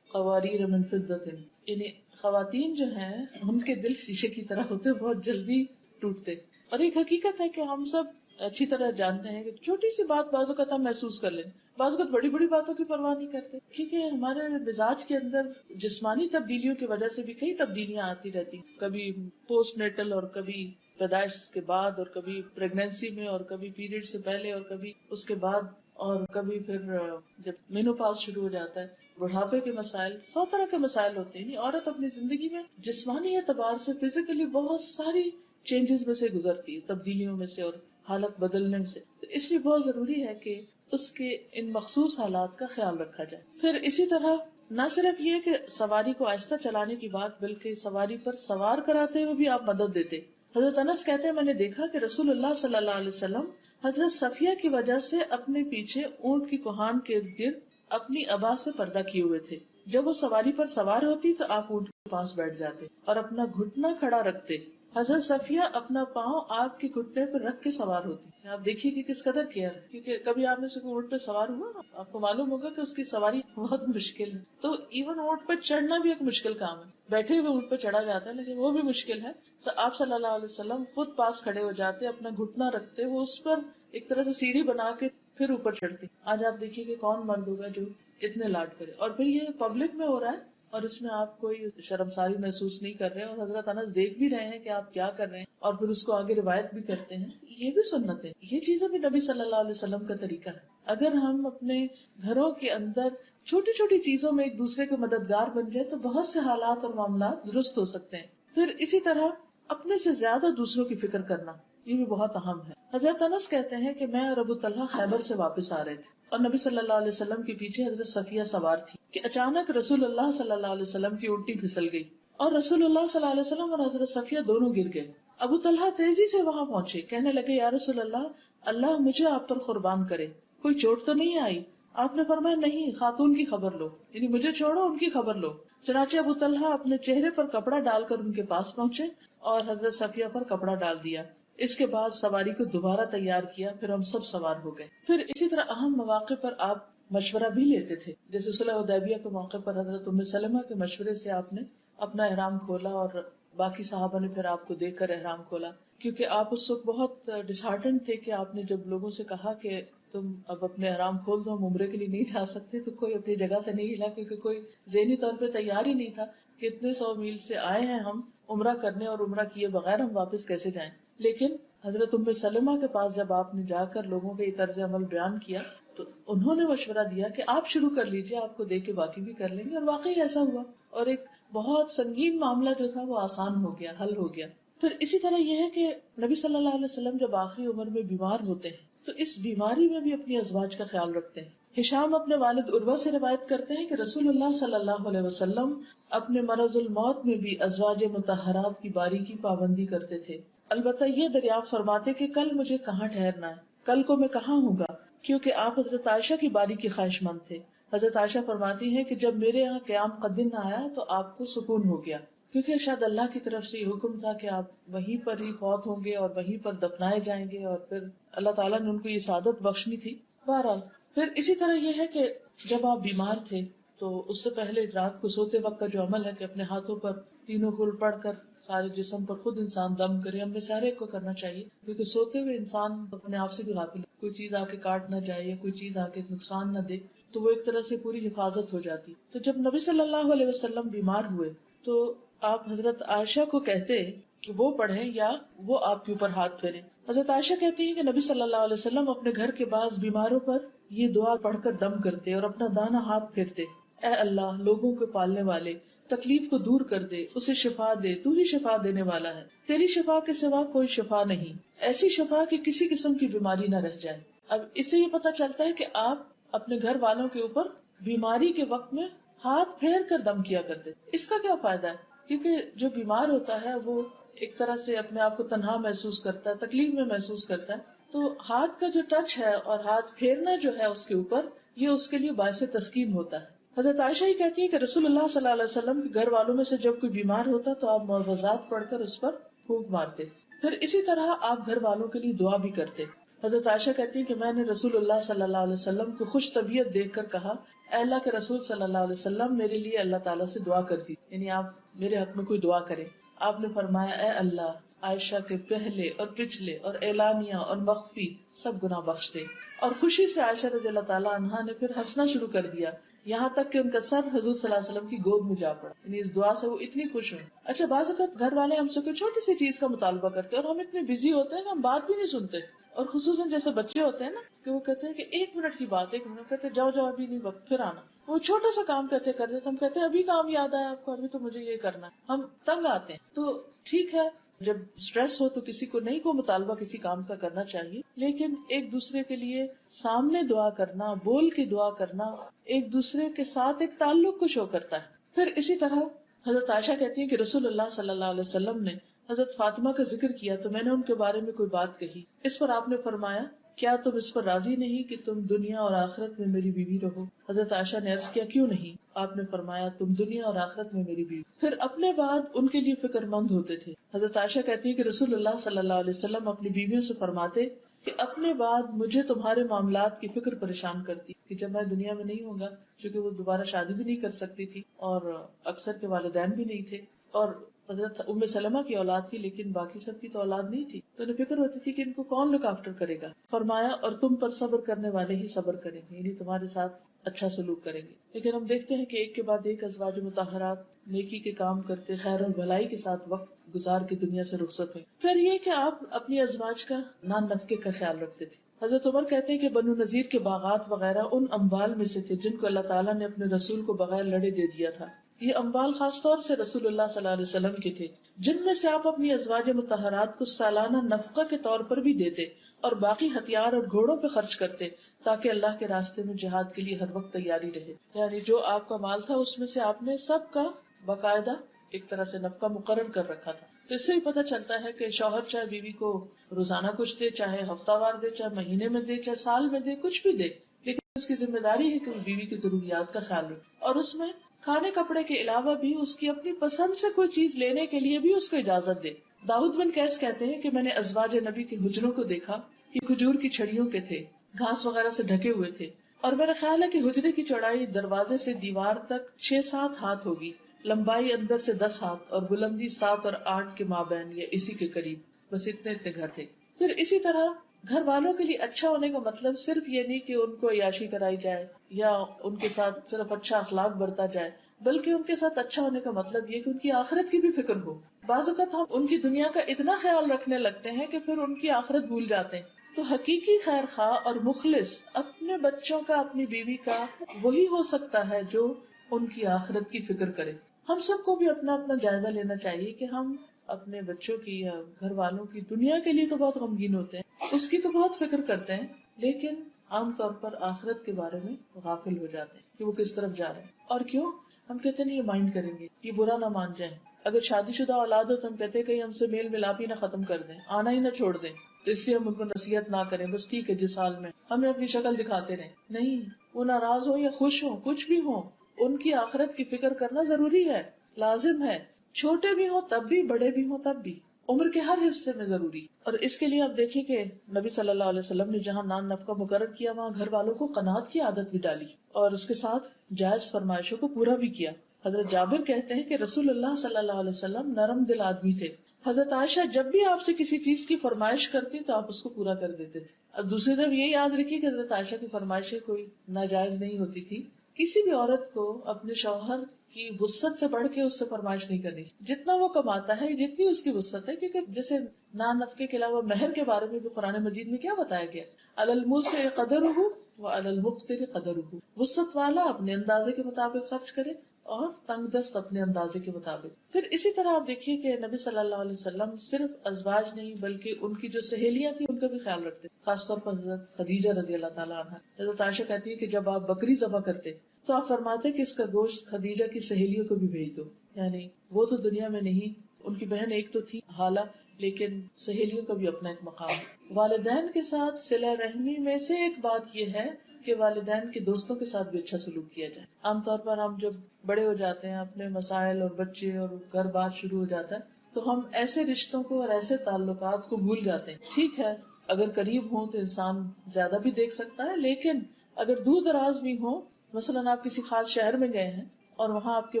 [SPEAKER 1] قواریر من فضۃ، یعنی خواتین جو ہیں ان کے دل شیشے کی طرح ہوتے، بہت جلدی ٹوٹتے۔ اور ایک حقیقت ہے کہ ہم سب اچھی طرح جانتے ہیں کہ چھوٹی سی بات بعض اوقات ہم محسوس کر لیں، بعض اوقات بڑی بڑی باتوں کی پرواہ نہیں کرتے، کیونکہ ہمارے مزاج کے اندر جسمانی تبدیلیوں کی وجہ سے بھی کئی تبدیلیاں آتی رہتی، کبھی پوسٹ نیٹل اور کبھی پیدائش کے بعد، اور کبھی پریگنینسی میں، اور کبھی پیریڈ سے پہلے، اور کبھی اس کے بعد، اور کبھی پھر جب مینوپاز شروع ہو جاتا ہے، بڑھاپے کے مسائل، 100 طرح کے مسائل ہوتے ہیں۔ عورت اپنی زندگی میں جسمانی اعتبار سے فزیکلی بہت ساری چینجز میں سے گزرتی ہے، تبدیلیوں میں سے اور حالت بدلنے سے، تو اس لیے بہت ضروری ہے کہ اس کے ان مخصوص حالات کا خیال رکھا جائے۔ پھر اسی طرح نہ صرف یہ کہ سواری کو آہستہ چلانے کی بات، بلکہ سواری پر سوار کراتے ہوئے بھی آپ مدد دیتے۔ حضرت انس کہتے ہیں، میں نے دیکھا کہ رسول اللہ صلی اللہ علیہ وسلم حضرت صفیہ کی وجہ سے اپنے پیچھے اونٹ کی کوہان کے ارد گرد اپنی ابا سے پردہ کیے ہوئے تھے۔ جب وہ سواری پر سوار ہوتی تو آپ اونٹ کے پاس بیٹھ جاتے اور اپنا گھٹنا کھڑا رکھتے۔ حضرت صفیہ اپنا پاؤں آپ کے گھٹنے پر رکھ کے سوار ہوتی۔ آپ دیکھیے کہ کس قدر کیئر ہے، کیونکہ کبھی آپ میں سے کوئی اونٹ پہ سوار ہوا، آپ کو معلوم ہوگا کہ اس کی سواری بہت مشکل ہے۔ تو ایون اونٹ پہ چڑھنا بھی ایک مشکل کام ہے، بیٹھے ہوئے اونٹ پہ چڑھا جاتا ہے لیکن وہ بھی مشکل ہے۔ تو آپ صلی اللہ علیہ وسلم خود پاس کھڑے ہو جاتے، اپنا گھٹنا رکھتے، وہ اس پر ایک طرح سے سیڑھی بنا کے پھر اوپر چڑھتی۔ آج آپ دیکھیے کہ کون مرد ہوگا جو اتنے لاڈ کرے، اور پھر یہ پبلک میں ہو رہا ہے اور اس میں آپ کوئی شرمساری محسوس نہیں کر رہے، اور حضرت انس دیکھ بھی رہے ہیں کہ آپ کیا کر رہے ہیں، اور پھر اس کو آگے روایت بھی کرتے ہیں۔ یہ بھی سنت ہے، یہ چیزیں بھی نبی صلی اللہ علیہ وسلم کا طریقہ ہے۔ اگر ہم اپنے گھروں کے اندر چھوٹی چھوٹی چیزوں میں ایک دوسرے کے مددگار بن جائے تو بہت سے حالات اور معاملات درست ہو سکتے ہیں۔ پھر اسی طرح اپنے سے زیادہ دوسروں کی فکر کرنا، یہ بھی بہت اہم ہے۔ حضرت انس کہتے ہیں کہ میں اور ابو طلحہ خیبر سے واپس آ رہے تھے اور نبی صلی اللہ علیہ وسلم کے پیچھے حضرت صفیہ سوار تھی کہ اچانک رسول اللہ صلی اللہ علیہ وسلم کی اونٹی پھسل گئی اور رسول اللہ صلی اللہ علیہ وسلم اور حضرت صفیہ دونوں گر گئے۔ ابو طلحہ تیزی سے وہاں پہنچے، کہنے لگے، یا رسول اللہ، اللہ مجھے آپ پر قربان کرے، کوئی چوٹ تو نہیں آئی؟ آپ نے فرمایا، نہیں، خاتون کی خبر لو، یعنی مجھے چھوڑو، ان کی خبر لو۔ چنانچہ ابو طلحہ اپنے چہرے پر کپڑا ڈال کر ان کے پاس پہنچے اور حضرت صفیہ پر کپڑا ڈال دیا۔ اس کے بعد سواری کو دوبارہ تیار کیا، پھر ہم سب سوار ہو گئے. پھر اسی طرح اہم مواقع پر آپ مشورہ بھی لیتے تھے، جیسے صلح حدیبیہ کے موقع پر حضرت ام سلمہ کے مشورے سے آپ نے اپنا احرام کھولا اور باقی صحابہ نے پھر آپ کو دیکھ کر احرام کھولا، کیونکہ آپ اس وقت بہت ڈسہارٹنڈ تھے کہ آپ نے جب لوگوں سے کہا کہ تم اب اپنے احرام کھول دو، ہم عمرے کے لیے نہیں جا سکتے، تو کوئی اپنی جگہ سے نہیں ہلا، کیونکہ کوئی ذہنی طور پہ تیار ہی نہیں تھا کہ اتنے 100 میل سے آئے ہیں ہم عمرہ کرنے اور عمرہ کیے بغیر ہم واپس کیسے جائیں. لیکن حضرت ام سلمہ کے پاس جب آپ نے جا کر لوگوں کے یہ طرز عمل بیان کیا تو انہوں نے مشورہ دیا کہ آپ شروع کر لیجئے، آپ کو دیکھ کے باقی بھی کر لیں گے، اور واقعی ایسا ہوا اور ایک بہت سنگین معاملہ جو تھا وہ آسان ہو گیا، حل ہو گیا. پھر اسی طرح یہ ہے کہ نبی صلی اللہ علیہ وسلم جب آخری عمر میں بیمار ہوتے ہیں تو اس بیماری میں بھی اپنی ازواج کا خیال رکھتے ہیں. ہشام اپنے والد عروہ سے روایت کرتے ہیں کہ رسول اللہ صلی اللہ علیہ وسلم اپنے مرض الموت میں بھی ازواج مطہرات کی باری کی پابندی کرتے تھے. البتہ یہ دریافت فرماتے کہ کل مجھے کہاں ٹھہرنا ہے، کل کو میں کہاں ہوں گا، کیونکہ آپ حضرت عائشہ کی باری کی خواہش مند تھے. حضرت عائشہ فرماتی ہیں کہ جب میرے یہاں قیام کا دن آیا تو آپ کو سکون ہو گیا، کیونکہ شاید اللہ کی طرف سے یہ حکم تھا کہ آپ وہیں پر ہی فوت ہوں گے اور وہیں پر دفنائے جائیں گے، اور پھر اللہ تعالیٰ نے ان کو یہ سعادت بخشنی تھی. بہرحال پھر اسی طرح یہ ہے کہ جب آپ بیمار تھے تو اس سے پہلے رات کو سوتے وقت کا جو عمل ہے کہ اپنے ہاتھوں پر تینوں کل پڑھ کر سارے جسم پر خود انسان دم کرے، ہم میں سے ہر ایک کو کرنا چاہیے، کیونکہ سوتے ہوئے انسان اپنے آپ سے بھی غافل، کوئی چیز آ کے کاٹ نہ جائے یا کوئی چیز آ کے نقصان نہ دے، تو وہ ایک طرح سے پوری حفاظت ہو جاتی. تو جب نبی صلی اللہ علیہ وسلم بیمار ہوئے تو آپ حضرت عائشہ کو کہتے کہ وہ پڑھیں یا وہ آپ کے اوپر ہاتھ پھیرے. حضرت عائشہ کہتی ہیں کہ نبی صلی اللہ علیہ وسلم اپنے گھر کے بعض بیماروں پر یہ دعا پڑھ کر دم کرتے اور اپنا دانا ہاتھ پھیرتے: اے اللہ، لوگوں کو پالنے والے، تکلیف کو دور کر دے، اسے شفا دے، تو ہی شفا دینے والا ہے، تیری شفا کے سوا کوئی شفا نہیں، ایسی شفا کہ کسی قسم کی بیماری نہ رہ جائے. اب اس سے یہ پتہ چلتا ہے کہ آپ اپنے گھر والوں کے اوپر بیماری کے وقت میں ہاتھ پھیر کر دم کیا کرتے. اس کا کیا فائدہ ہے؟ کیونکہ جو بیمار ہوتا ہے وہ ایک طرح سے اپنے آپ کو تنہا محسوس کرتا ہے، تکلیف میں محسوس کرتا ہے، تو ہاتھ کا جو ٹچ ہے اور ہاتھ پھیرنا جو ہے اس کے اوپر، یہ اس کے لیے باعث تسکین ہوتا ہے. حضرت عائشہ ہی کہتی ہے کہ رسول اللہ صلی اللہ علیہ وسلم کے گھر والوں میں سے جب کوئی بیمار ہوتا تو آپ معوذات پڑھ کر اس پر پھونک مارتے. پھر اسی طرح آپ گھر والوں کے لیے دعا بھی کرتے. حضرت عائشہ کہتی ہے کہ میں نے رسول اللہ صلی اللہ علیہ وسلم کو خوش طبیعت دیکھ کر کہا: اے اللہ کے رسول صلی اللہ علیہ وسلم، میرے لیے اللہ تعالیٰ سے دعا کرتی، یعنی آپ میرے حق میں کوئی دعا کرے. آپ نے فرمایا: اے اللہ، عائشہ کے پہلے اور پچھلے اور اعلانیہ اور مخفی سب گناہ بخش دے. اور خوشی سے عائشہ رضی اللہ تعالیٰ عنہا نے پھر ہنسنا شروع کر دیا، یہاں تک کہ ان کا سر حضور صلی اللہ علیہ وسلم کی گود میں جا پڑا. یعنی اس دعا سے وہ اتنی خوش ہوئی. اچھا، بعض اوقات گھر والے ہم سے کوئی چھوٹی سی چیز کا مطالبہ کرتے ہیں اور ہم اتنے بزی ہوتے ہیں کہ ہم بات بھی نہیں سنتے، اور خصوصاً جیسے بچے ہوتے ہیں نا کہ وہ کہتے ہیں کہ 1 منٹ کی بات، 1 منٹ، کہتے ہیں جاؤ جاؤ ابھی نہیں، وقت پھر آنا. وہ چھوٹا سا کام کہتے کرتے تو ہم کہتے ہیں ابھی کام یاد آیا آپ کو، ابھی تو مجھے یہ کرنا ہے. ہم تنگ آتے ہیں. تو ٹھیک ہے، جب اسٹریس ہو تو کسی کو نہیں کو مطالبہ کسی کام کا کرنا چاہیے، لیکن ایک دوسرے کے لیے سامنے دعا کرنا، بول کے دعا کرنا، ایک دوسرے کے ساتھ ایک تعلق کو شو کرتا ہے. پھر اسی طرح حضرت عائشہ کہتی ہیں کہ رسول اللہ صلی اللہ علیہ وسلم نے حضرت فاطمہ کا ذکر کیا تو میں نے ان کے بارے میں کوئی بات کہی. اس پر آپ نے فرمایا: کیا تم اس پر راضی نہیں کہ تم دنیا اور آخرت میں میری بیوی رہو؟ حضرت عائشہ نے عرض کیا: کیوں نہیں؟ آپ نے فرمایا: تم دنیا اور آخرت میں میری بیوی. پھر اپنے بعد ان کے لیے فکر مند ہوتے تھے. حضرت عائشہ کہتی ہے کہ رسول اللہ صلی اللہ علیہ وسلم اپنی بیویوں سے فرماتے کہ اپنے بعد مجھے تمہارے معاملات کی فکر پریشان کرتی کہ جب میں دنیا میں نہیں ہوں گا، چونکہ وہ دوبارہ شادی بھی نہیں کر سکتی تھی اور اکثر کے والدین بھی نہیں تھے، اور حضرت ام سلمہ کی اولاد تھی لیکن باقی سب کی تو اولاد نہیں تھی، تو انہیں فکر ہوتی تھی کہ ان کو کون لک آفٹر کرے گا. فرمایا: اور تم پر صبر کرنے والے ہی صبر کریں گے، یعنی تمہارے ساتھ اچھا سلوک کریں گے. لیکن ہم دیکھتے ہیں کہ ایک کے بعد ایک ازواج مطہرات نیکی کے کام کرتے، خیر اور بھلائی کے ساتھ وقت گزار کے دنیا سے رخصت ہوئے. پھر یہ کہ آپ اپنی ازواج کا نان نفقے کا خیال رکھتے تھے. حضرت عمر کہتے ہیں کہ بنو نذیر کے باغات وغیرہ ان اموال میں سے تھے جن کو اللہ تعالیٰ نے اپنے رسول کو بغیر لڑے دے دیا تھا. یہ اموال خاص طور سے رسول اللہ صلی اللہ علیہ وسلم کے تھے، جن میں سے آپ اپنی ازواج مطہرات کو سالانہ نفقہ کے طور پر بھی دیتے اور باقی ہتھیار اور گھوڑوں پہ خرچ کرتے تاکہ اللہ کے راستے میں جہاد کے لیے ہر وقت تیاری رہے. یعنی جو آپ کا مال تھا اس میں سے آپ نے سب کا باقاعدہ ایک طرح سے نفقہ مقرر کر رکھا تھا. تو اس سے ہی پتہ چلتا ہے کہ شوہر چاہے بیوی کو روزانہ کچھ دے، چاہے ہفتہ وار دے، چاہے مہینے میں دے، چاہے سال میں دے، کچھ بھی دے، لیکن اس کی ذمہ داری ہے کہ وہ بیوی کی ضروریات کا خیال رکھے، اور اس میں کھانے کپڑے کے علاوہ بھی اس کی اپنی پسند سے کوئی چیز لینے کے لیے بھی اس کو اجازت دے. داؤد بن قیس کہتے ہیں کہ میں نے ازواج نبی کے حجروں کو دیکھا، یہ کھجور کی چھڑیوں کے تھے، گھاس وغیرہ سے ڈھکے ہوئے تھے، اور میرا خیال ہے کہ حجرے کی چوڑائی دروازے سے دیوار تک 6-7 ہاتھ ہوگی، لمبائی اندر سے 10 ہاتھ اور بلندی 7 اور 8 کے مابین یا اسی کے قریب، بس اتنے گھر تھے۔ پھر اسی طرح گھر والوں کے لیے اچھا ہونے کا مطلب صرف یہ نہیں کہ ان کو عیاشی کرائی جائے یا ان کے ساتھ صرف اچھا اخلاق برتا جائے، بلکہ ان کے ساتھ اچھا ہونے کا مطلب یہ کہ ان کی آخرت کی بھی فکر ہو۔ بعض اوقات ہم ان کی دنیا کا اتنا خیال رکھنے لگتے ہیں کہ پھر ان کی آخرت بھول جاتے ہیں۔ تو حقیقی خیر خواہ اور مخلص اپنے بچوں کا، اپنی بیوی کا وہی ہو سکتا ہے جو ان کی آخرت کی فکر کرے۔ ہم سب کو بھی اپنا اپنا جائزہ لینا چاہیے کہ ہم اپنے بچوں کی یا گھر والوں کی دنیا کے لیے تو بہت غمگین ہوتے ہیں، اس کی تو بہت فکر کرتے ہیں، لیکن عام طور پر آخرت کے بارے میں غافل ہو جاتے ہیں کہ وہ کس طرف جا رہے ہیں۔ اور کیوں؟ ہم کہتے ہیں یہ مائنڈ کریں گے، یہ برا نہ مان جائیں۔ اگر شادی شدہ اولاد ہو تو ہم کہتے ہیں کہ ہم سے میل ملاپ ہی نہ ختم کر دیں، آنا ہی نہ چھوڑ دیں، تو اس لیے ہم ان کو نصیحت نہ کریں، بس ٹھیک ہے جس حال میں ہمیں اپنی شکل دکھاتے رہیں۔ نہیں، وہ ناراض ہو یا خوش ہو، کچھ بھی ہو، ان کی آخرت کی فکر کرنا ضروری ہے، لازم ہے، چھوٹے بھی ہوں تب بھی، بڑے بھی ہوں تب بھی، عمر کے ہر حصے میں ضروری۔ اور اس کے لیے آپ دیکھیں کہ نبی صلی اللہ علیہ وسلم نے جہاں نان نفقہ مقرر کیا وہاں گھر والوں کو قناعت کی عادت بھی ڈالی اور اس کے ساتھ جائز فرمائشوں کو پورا بھی کیا۔ حضرت جابر کہتے ہیں کہ رسول اللہ صلی اللہ علیہ وسلم نرم دل آدمی تھے۔ حضرت عائشہ جب بھی آپ سے کسی چیز کی فرمائش کرتی تو آپ اس کو پورا کر دیتے تھے۔ اب دوسری طرف یہ یاد رکھیے کہ حضرت عائشہ کی فرمائشیں کوئی ناجائز نہیں ہوتی تھی۔ کسی بھی عورت کو اپنے شوہر کی وسعت سے بڑھ کے اس سے فرمائش نہیں کرنی، جتنا وہ کماتا ہے جتنی اس کی وسعت ہے، کیونکہ جیسے نان نفقے کے علاوہ مہر کے بارے میں بھی قرآن مجید میں کیا بتایا گیا، علی الموسع قدرہ وعلی المقتر قدرہ، وسعت والا اپنے اندازے کے مطابق خرچ کرے اور تنگ دست اپنے اندازے کے مطابق۔ پھر اسی طرح آپ دیکھیے کہ نبی صلی اللہ علیہ وسلم صرف ازواج نہیں بلکہ ان کی جو سہیلیاں تھیں ان کا بھی خیال رکھتے، خاص طور پر حضرت خدیجہ رضی اللہ تعالیٰ عنہ۔ حضرت عائشہ کہتی ہے کہ جب آپ بکری ذبح کرتے تو آپ فرماتے کہ اس کا گوشت خدیجہ کی سہیلیوں کو بھی بھیج دو، یعنی وہ تو دنیا میں نہیں، ان کی بہن ایک تو تھی حالہ، لیکن سہیلیوں کا بھی اپنا ایک مقام ہے۔ والدین کے ساتھ صلہ رحمی میں سے ایک بات یہ ہے کہ والدین کے دوستوں کے ساتھ بھی اچھا سلوک کیا جائے۔ عام طور پر ہم جب بڑے ہو جاتے ہیں، اپنے مسائل اور بچے اور گھر بار شروع ہو جاتا ہے تو ہم ایسے رشتوں کو اور ایسے تعلقات کو بھول جاتے ہیں۔ ٹھیک ہے اگر قریب ہوں تو انسان زیادہ بھی دیکھ سکتا ہے، لیکن اگر دور دراز بھی ہوں، مثلاً آپ کسی خاص شہر میں گئے ہیں اور وہاں آپ کے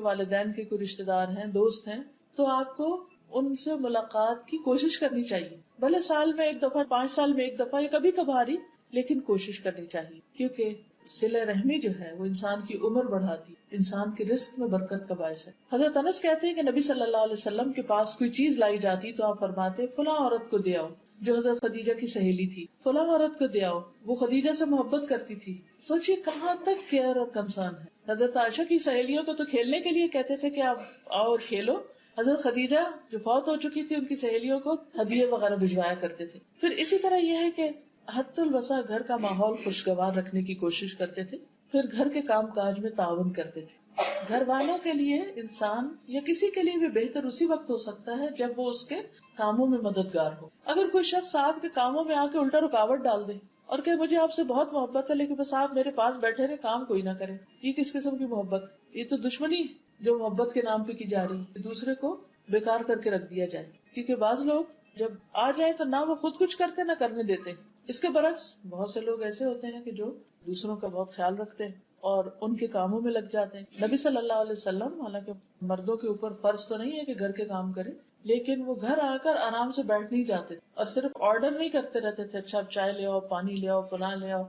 [SPEAKER 1] والدین کے کوئی رشتے دار ہیں، دوست ہیں، تو آپ کو ان سے ملاقات کی کوشش کرنی چاہیے، بھلے سال میں ایک دفعہ، 5 سال میں ایک دفعہ یا کبھی کبھار ہی، لیکن کوشش کرنی چاہیے، کیونکہ صلہ رحمی جو ہے وہ انسان کی عمر بڑھاتی، انسان کے رزق میں برکت کا باعث ہے۔ حضرت انس کہتے ہیں کہ نبی صلی اللہ علیہ وسلم کے پاس کوئی چیز لائی جاتی تو آپ فرماتے فلاں عورت کو دے آؤ، جو حضرت خدیجہ کی سہیلی تھی، فلاں عورت کو دے آؤ، وہ خدیجہ سے محبت کرتی تھی۔ سوچئے کہاں تک کیئر اور کنسرن ہے۔ حضرت عائشہ کی سہیلیوں کو تو کھیلنے کے لیے کہتے تھے کہ آپ آؤ اور کھیلو، حضرت خدیجہ جو فوت ہو چکی تھی ان کی سہیلیوں کو ہدیے وغیرہ بھجوایا کرتے تھے۔ پھر اسی طرح یہ ہے کہ حد الوسع گھر کا ماحول خوشگوار رکھنے کی کوشش کرتے تھے، پھر گھر کے کام کاج میں تعاون کرتے تھے۔ گھر والوں کے لیے انسان یا کسی کے لیے بھی بہتر اسی وقت ہو سکتا ہے جب وہ اس کے کاموں میں مددگار ہو۔ اگر کوئی شخص آپ کے کاموں میں آ کے الٹا رکاوٹ ڈال دے اور کہ مجھے آپ سے بہت محبت ہے لیکن بس آپ میرے پاس بیٹھے رہے، کام کوئی نہ کرے، یہ کس قسم کی محبت؟ یہ تو دشمنی جو محبت کے نام پہ کی جا رہی ہے، دوسرے کو بیکار کر کے رکھ دیا جائے۔ کیونکہ بعض لوگ جب آ جائیں تو نہ وہ خود کچھ کرتے نہ کرنے دیتے۔ اس کے برعکس بہت سے لوگ ایسے ہوتے ہیں کہ جو دوسروں کا بہت خیال رکھتے ہیں اور ان کے کاموں میں لگ جاتے ہیں۔ نبی صلی اللہ علیہ وسلم حالانکہ مردوں کے اوپر فرض تو نہیں ہے کہ گھر کے کام کرے، لیکن وہ گھر آ کر آرام سے بیٹھ نہیں جاتے اور صرف آرڈر نہیں کرتے رہتے تھے، اچھا اب چائے لے آؤ، پانی لے آؤ، فلاں لے آؤ۔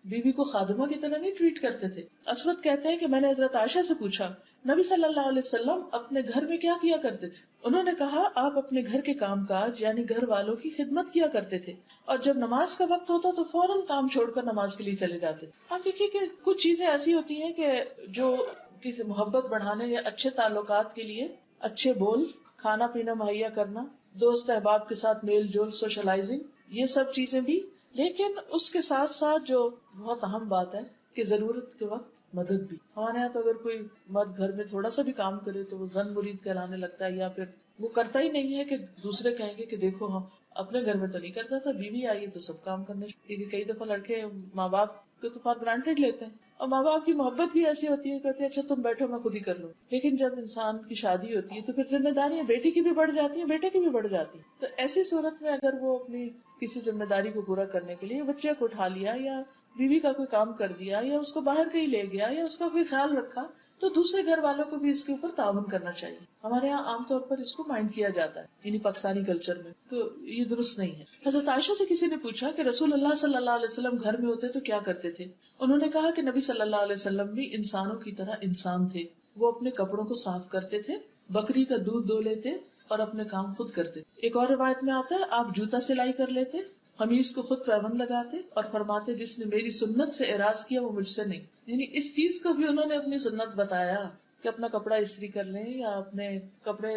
[SPEAKER 1] بیوی کو خادمہ کی طرح نہیں ٹریٹ کرتے تھے۔ اسود کہتے ہیں کہ میں نے حضرت عائشہ سے پوچھا نبی صلی اللہ علیہ وسلم اپنے گھر میں کیا کیا کرتے تھے؟ انہوں نے کہا آپ اپنے گھر کے کام کاج یعنی گھر والوں کی خدمت کیا کرتے تھے، اور جب نماز کا وقت ہوتا تو فوراً کام چھوڑ کر نماز کے لیے چلے جاتے۔ آپ دیکھیے کہ کچھ چیزیں ایسی ہوتی ہیں کہ جو کسی محبت بڑھانے یا اچھے تعلقات کے لیے، اچھے بول، کھانا پینا مہیا کرنا، دوست احباب کے ساتھ میل جول، سوشلائزنگ، یہ سب چیزیں بھی، لیکن اس کے ساتھ ساتھ جو بہت اہم بات ہے کہ ضرورت کے وقت مدد بھی۔ ہمارے یہاں تو اگر کوئی مرد گھر میں تھوڑا سا بھی کام کرے تو وہ زن مرید کہلانے لگتا ہے، یا پھر وہ کرتا ہی نہیں ہے کہ دوسرے کہیں گے کہ دیکھو ہم اپنے گھر میں تو نہیں کرتا تھا، بیوی آئی تو سب کام کرنے، کیونکہ کئی دفعہ لڑکے ماں باپ کو تو فار گرانٹیڈ لیتے ہیں اور ماں باپ کی محبت بھی ایسی ہوتی ہے، کہتے ہیں اچھا تم بیٹھو میں خود ہی کر لوں. لیکن جب انسان کی شادی ہوتی ہے تو پھر ذمہ داریاں بیٹی کی بھی بڑھ جاتی ہیں، بیٹے کی بھی بڑھ جاتی ہیں. تو ایسی صورت میں اگر وہ اپنی کسی ذمہ داری کو پورا کرنے کے لیے بچے کو اٹھا لیا یا بیوی کا کوئی کام کر دیا یا اس کو باہر کہیں لے گیا یا اس کا کوئی خیال رکھا، تو دوسرے گھر والوں کو بھی اس کے اوپر تعاون کرنا چاہیے. ہمارے یہاں عام طور پر اس کو مائنڈ کیا جاتا ہے، یعنی پاکستانی کلچر میں تو یہ درست نہیں ہے. حضرت عائشہ سے کسی نے پوچھا کہ رسول اللہ صلی اللہ علیہ وسلم گھر میں ہوتے تو کیا کرتے تھے؟ انہوں نے کہا کہ نبی صلی اللہ علیہ وسلم بھی انسانوں کی طرح انسان تھے. وہ اپنے کپڑوں کو صاف کرتے تھے، بکری کا دودھ دو لیتے اور اپنے کام خود کرتے. ایک اور روایت میں آتا ہے آپ جوتا سلائی کر لیتے، قمیص کو خود پیبند لگاتے اور فرماتے جس نے میری سنت سے اعراض کیا وہ مجھ سے نہیں. یعنی اس چیز کو بھی انہوں نے اپنی سنت بتایا کہ اپنا کپڑا استری کر لیں یا اپنے کپڑے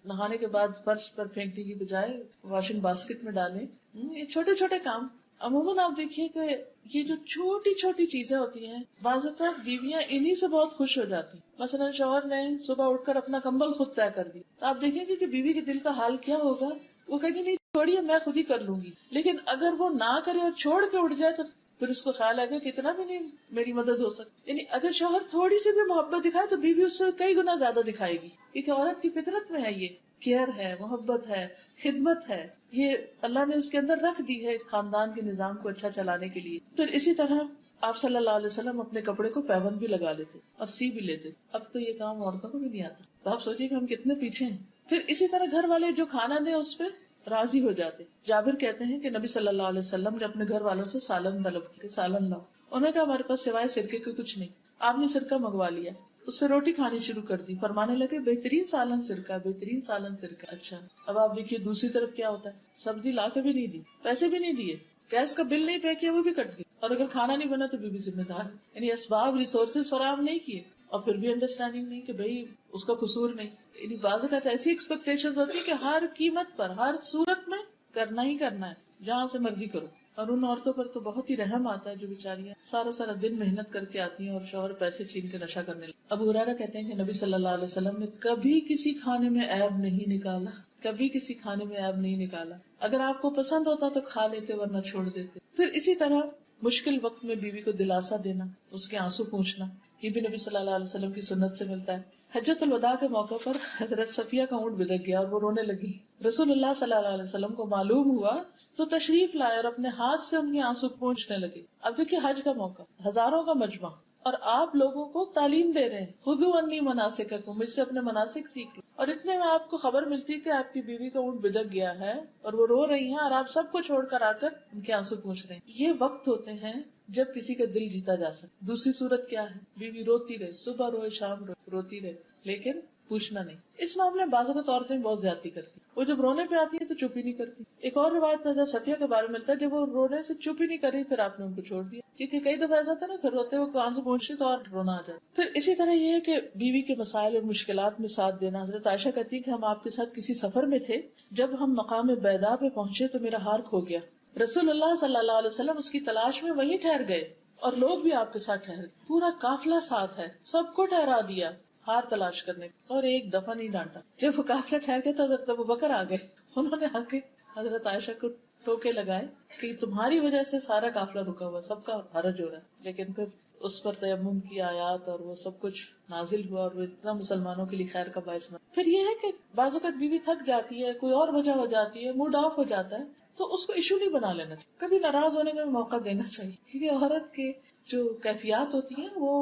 [SPEAKER 1] نہانے کے بعد فرش پر پھینکنے کی بجائے واشنگ باسکٹ میں ڈالیں. یہ چھوٹے چھوٹے کام عموماً آپ دیکھیے کہ یہ جو چھوٹی چھوٹی چیزیں ہوتی ہیں بعض اوقات بیویاں انہی سے بہت خوش ہو جاتی ہیں. مثلا شوہر نے صبح اٹھ کر اپنا کمبل خود طے کر دی تو آپ دیکھیں گے کہ بیوی کے دل کا حال کیا ہوگا. وہ کہے گی نہیں چھوڑیے میں خود ہی کر لوں گی. لیکن اگر وہ نہ کرے اور چھوڑ کے اٹھ جائے تو پھر اس کو خیال آئے گا کہ اتنا بھی نہیں میری مدد ہو سکتی. یعنی اگر شوہر تھوڑی سی بھی محبت دکھائے تو بیوی اس سے کئی گنا زیادہ دکھائے گی، کیونکہ عورت کی فطرت میں ہے یہ کیئر ہے، محبت ہے، خدمت ہے. یہ اللہ نے اس کے اندر رکھ دی ہے خاندان کے نظام کو اچھا چلانے کے لیے. پھر اسی طرح آپ صلی اللہ علیہ وسلم اپنے کپڑے کو پیبند بھی لگا لیتے اور سی بھی لیتے. اب تو یہ کام عورتوں کو بھی نہیں آتا، تو آپ سوچیے کہ ہم کتنے پیچھے ہیں. پھر اسی طرح گھر والے جو کھانا دیں اس پہ راضی ہو جاتے. جابر کہتے ہیں کہ نبی صلی اللہ علیہ وسلم نے اپنے گھر والوں سے سالن طلب کی، سالن لاؤ. انہوں نے کہا ہمارے پاس سوائے سرکے کے کچھ نہیں. آپ نے سرکہ منگوا لیا، اس سے روٹی کھانی شروع کر دی. فرمانے لگے بہترین سالن سرکہ، بہترین سالن سرکہ. اچھا اب آپ دیکھیے دوسری طرف کیا ہوتا ہے، سبزی لا کے بھی نہیں دی، پیسے بھی نہیں دیے، گیس کا بل نہیں پے کیا وہ بھی کٹ گئی، اور اگر کھانا نہیں بنا تو بھی ذمہ دار. یعنی اسباب ریسورسز فراہم نہیں کیے اور پھر بھی انڈرسٹینڈنگ نہیں کہ بھائی اس کا قصور نہیں. یعنی بعض اوقات ایسی ایکسپیکٹیشن ہوتی ہے کہ ہر قیمت پر ہر صورت میں کرنا ہی کرنا ہے، جہاں سے مرضی کرو. اور ان عورتوں پر تو بہت ہی رحم آتا ہے جو بیچاریاں سارا دن محنت کر کے آتی ہیں اور شوہر پیسے چھین کے نشہ کرنے لگے. ابو ہریرہ کہتے ہیں کہ نبی صلی اللہ علیہ وسلم نے کبھی کسی کھانے میں عیب نہیں نکالا، کبھی کسی کھانے میں عیب نہیں نکالا. اگر آپ کو پسند ہوتا تو کھا لیتے ورنہ چھوڑ دیتے. پھر اسی طرح مشکل وقت میں بیوی کو دلاسا دینا، اس کے آنسو پوچھنا، یہ بھی نبی صلی اللہ علیہ وسلم کی سنت سے ملتا ہے. حجۃ الوداع کے موقع پر حضرت صفیہ کا اونٹ بدک گیا اور وہ رونے لگی. رسول اللہ صلی اللہ علیہ وسلم کو معلوم ہوا تو تشریف لائے اور اپنے ہاتھ سے ان کے آنسو پوچھنے لگے. اب دیکھیے حج کا موقع، ہزاروں کا مجمع، اور آپ لوگوں کو تعلیم دے رہے ہیں، خذوا انی مناسککم، مجھ سے اپنے مناسک سیکھ لو. اور اتنے میں آپ کو خبر ملتی کہ آپ کی بیوی کا اونٹ بدک گیا ہے اور وہ رو رہی ہیں اور آپ سب کو چھوڑ کر آ کر ان کے آنسو پوچھ رہے ہیں. یہ وقت ہوتے ہیں جب کسی کا دل جیتا جا سکے. دوسری صورت کیا ہے، بیوی روتی رہے، صبح روئے شام روتی رہے لیکن پوچھنا نہیں. اس معاملے میں بعض اوقات عورتیں بہت زیادتی کرتی، وہ جب رونے پہ آتی ہے تو چپ ہی نہیں کرتی. ایک اور روایت میں صفیہ کے بارے میں ملتا ہے جب وہ رونے سے چپ ہی نہیں کری پھر آپ نے ان کو چھوڑ دیا، کیونکہ کئی دفعہ ایسا تھا نا کہ روتے ہوئے کان سے پہنچے تو اور رونا آ جاتا. پھر اسی طرح یہ ہے کہ بیوی کے مسائل اور مشکلات میں ساتھ دینا. حضرت عائشہ کہتی ہے کہ ہم آپ کے ساتھ کسی سفر میں تھے، جب ہم مقام بیضاء پہ پہنچے تو میرا ہار کھو گیا. رسول اللہ صلی اللہ علیہ وسلم اس کی تلاش میں وہیں ٹھہر گئے اور لوگ بھی آپ کے ساتھ ٹھہرے، پورا قافلہ ساتھ ہے، سب کو ٹھہرا دیا ہار تلاش کرنے اور ایک دفعہ نہیں ڈانٹا. جب وہ قافلہ ٹھہر گیا تو حضرت ابوبکر آ گئے، انہوں نے آ کے حضرت عائشہ کو ٹوکے لگائے کہ تمہاری وجہ سے سارا قافلہ رکا ہوا، سب کا حرج ہو رہا ہے. لیکن پھر اس پر تیمم کی آیات اور وہ سب کچھ نازل ہوا اور وہ اتنا مسلمانوں کے لیے خیر کا باعث بنا. پھر یہ ہے کہ بعض اوقات بیوی تھک جاتی ہے، کوئی اور وجہ ہو جاتی ہے، موڈ آف ہو جاتا ہے، تو اس کو ایشو نہیں بنا لینا چاہیے، کبھی ناراض ہونے کا بھی موقع دینا چاہیے. کیونکہ عورت کے جو کیفیات ہوتی ہیں وہ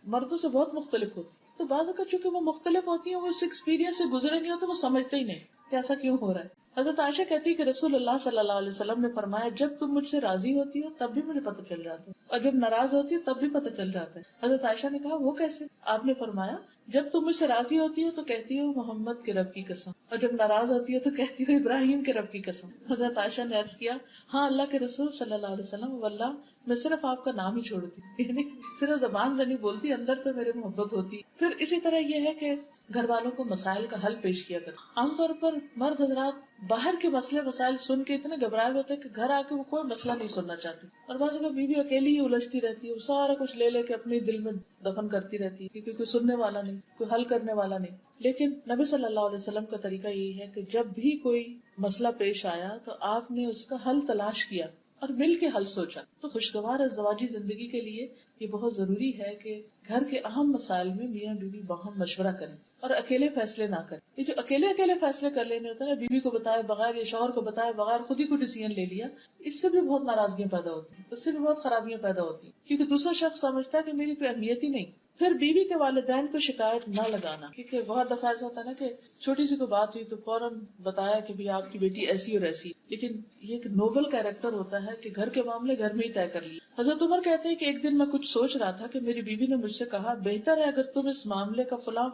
[SPEAKER 1] مردوں سے بہت مختلف ہوتی ہیں، تو بعض اوقات چونکہ وہ مختلف ہوتی ہیں، وہ اس ایکسپیرینس سے گزرے نہیں ہوتے، وہ سمجھتے ہی نہیں کہ ایسا کیوں ہو رہا ہے. حضرت عائشہ کہتی ہے کہ رسول اللہ صلی اللہ علیہ وسلم نے فرمایا جب تم مجھ سے راضی ہوتی ہو تب بھی مجھے پتہ چل جاتا ہے اور جب ناراض ہوتی ہو تب بھی پتہ چل جاتا ہے. حضرت عائشہ نے کہا وہ کیسے؟ آپ نے فرمایا جب تم مجھ سے راضی ہوتی ہو تو کہتی ہو محمد کے رب کی قسم، اور جب ناراض ہوتی ہو تو کہتی ہو ابراہیم کے رب کی قسم. حضرت عائشہ نے عرض کیا ہاں اللہ کے رسول صلی اللہ علیہ وسلم، واللہ میں صرف آپ کا نام ہی چھوڑتی، یعنی صرف زبان سے نہیں بولتی، اندر تو میرے محبت ہوتی. پھر اسی طرح یہ ہے کہ گھر والوں کو مسائل کا حل پیش کیا کرتے. عام طور پر مرد حضرات باہر کے مسئلے مسائل سن کے اتنے گھبرائے ہوتے ہیں کہ گھر آ کے وہ کوئی مسئلہ نہیں سننا چاہتی، اور بعض اوقات بیوی اکیلی ہی الجھتی رہتی ہے، وہ سارا کچھ لے لے کے اپنے دل میں دفن کرتی رہتی ہے کیونکہ کوئی سننے والا نہیں، کوئی حل کرنے والا نہیں. لیکن نبی صلی اللہ علیہ وسلم کا طریقہ یہی ہے کہ جب بھی کوئی مسئلہ پیش آیا تو آپ نے اس کا حل تلاش کیا اور مل کے حل سوچا. تو خوشگوار ازدواجی زندگی کے لیے یہ بہت ضروری ہے کہ گھر کے اہم مسائل میں میاں بیوی باہم مشورہ کریں اور اکیلے فیصلے نہ کریں. یہ جو اکیلے فیصلے کر لینے ہوتے ہیں، بیوی کو بتائے بغیر یا شوہر کو بتائے بغیر خود ہی کو ڈیسیژن لے لیا، اس سے بھی بہت ناراضگیاں پیدا ہوتی ہیں، اس سے بھی بہت خرابیاں پیدا ہوتی ہیں، کیونکہ دوسرا شخص سمجھتا ہے کہ میری کوئی اہمیت ہی نہیں. پھر بیوی کے والدین کو شکایت نہ لگانا، کیونکہ بہت دفعہ ایسا ہوتا ہے نا کہ چھوٹی سی کوئی بات ہوئی تو فوراً بتایا کہ بھی آپ کی بیٹی ایسی اور ایسی. لیکن یہ ایک نوبل کیریکٹر ہوتا ہے کہ گھر کے معاملے گھر میں ہی طے کر لیے. حضرت عمر کہتے ہیں کہ ایک دن میں کچھ سوچ رہا تھا کہ میری بیوی نے مجھ سے کہا بہتر ہے اگر تم اس معاملے کا فلاں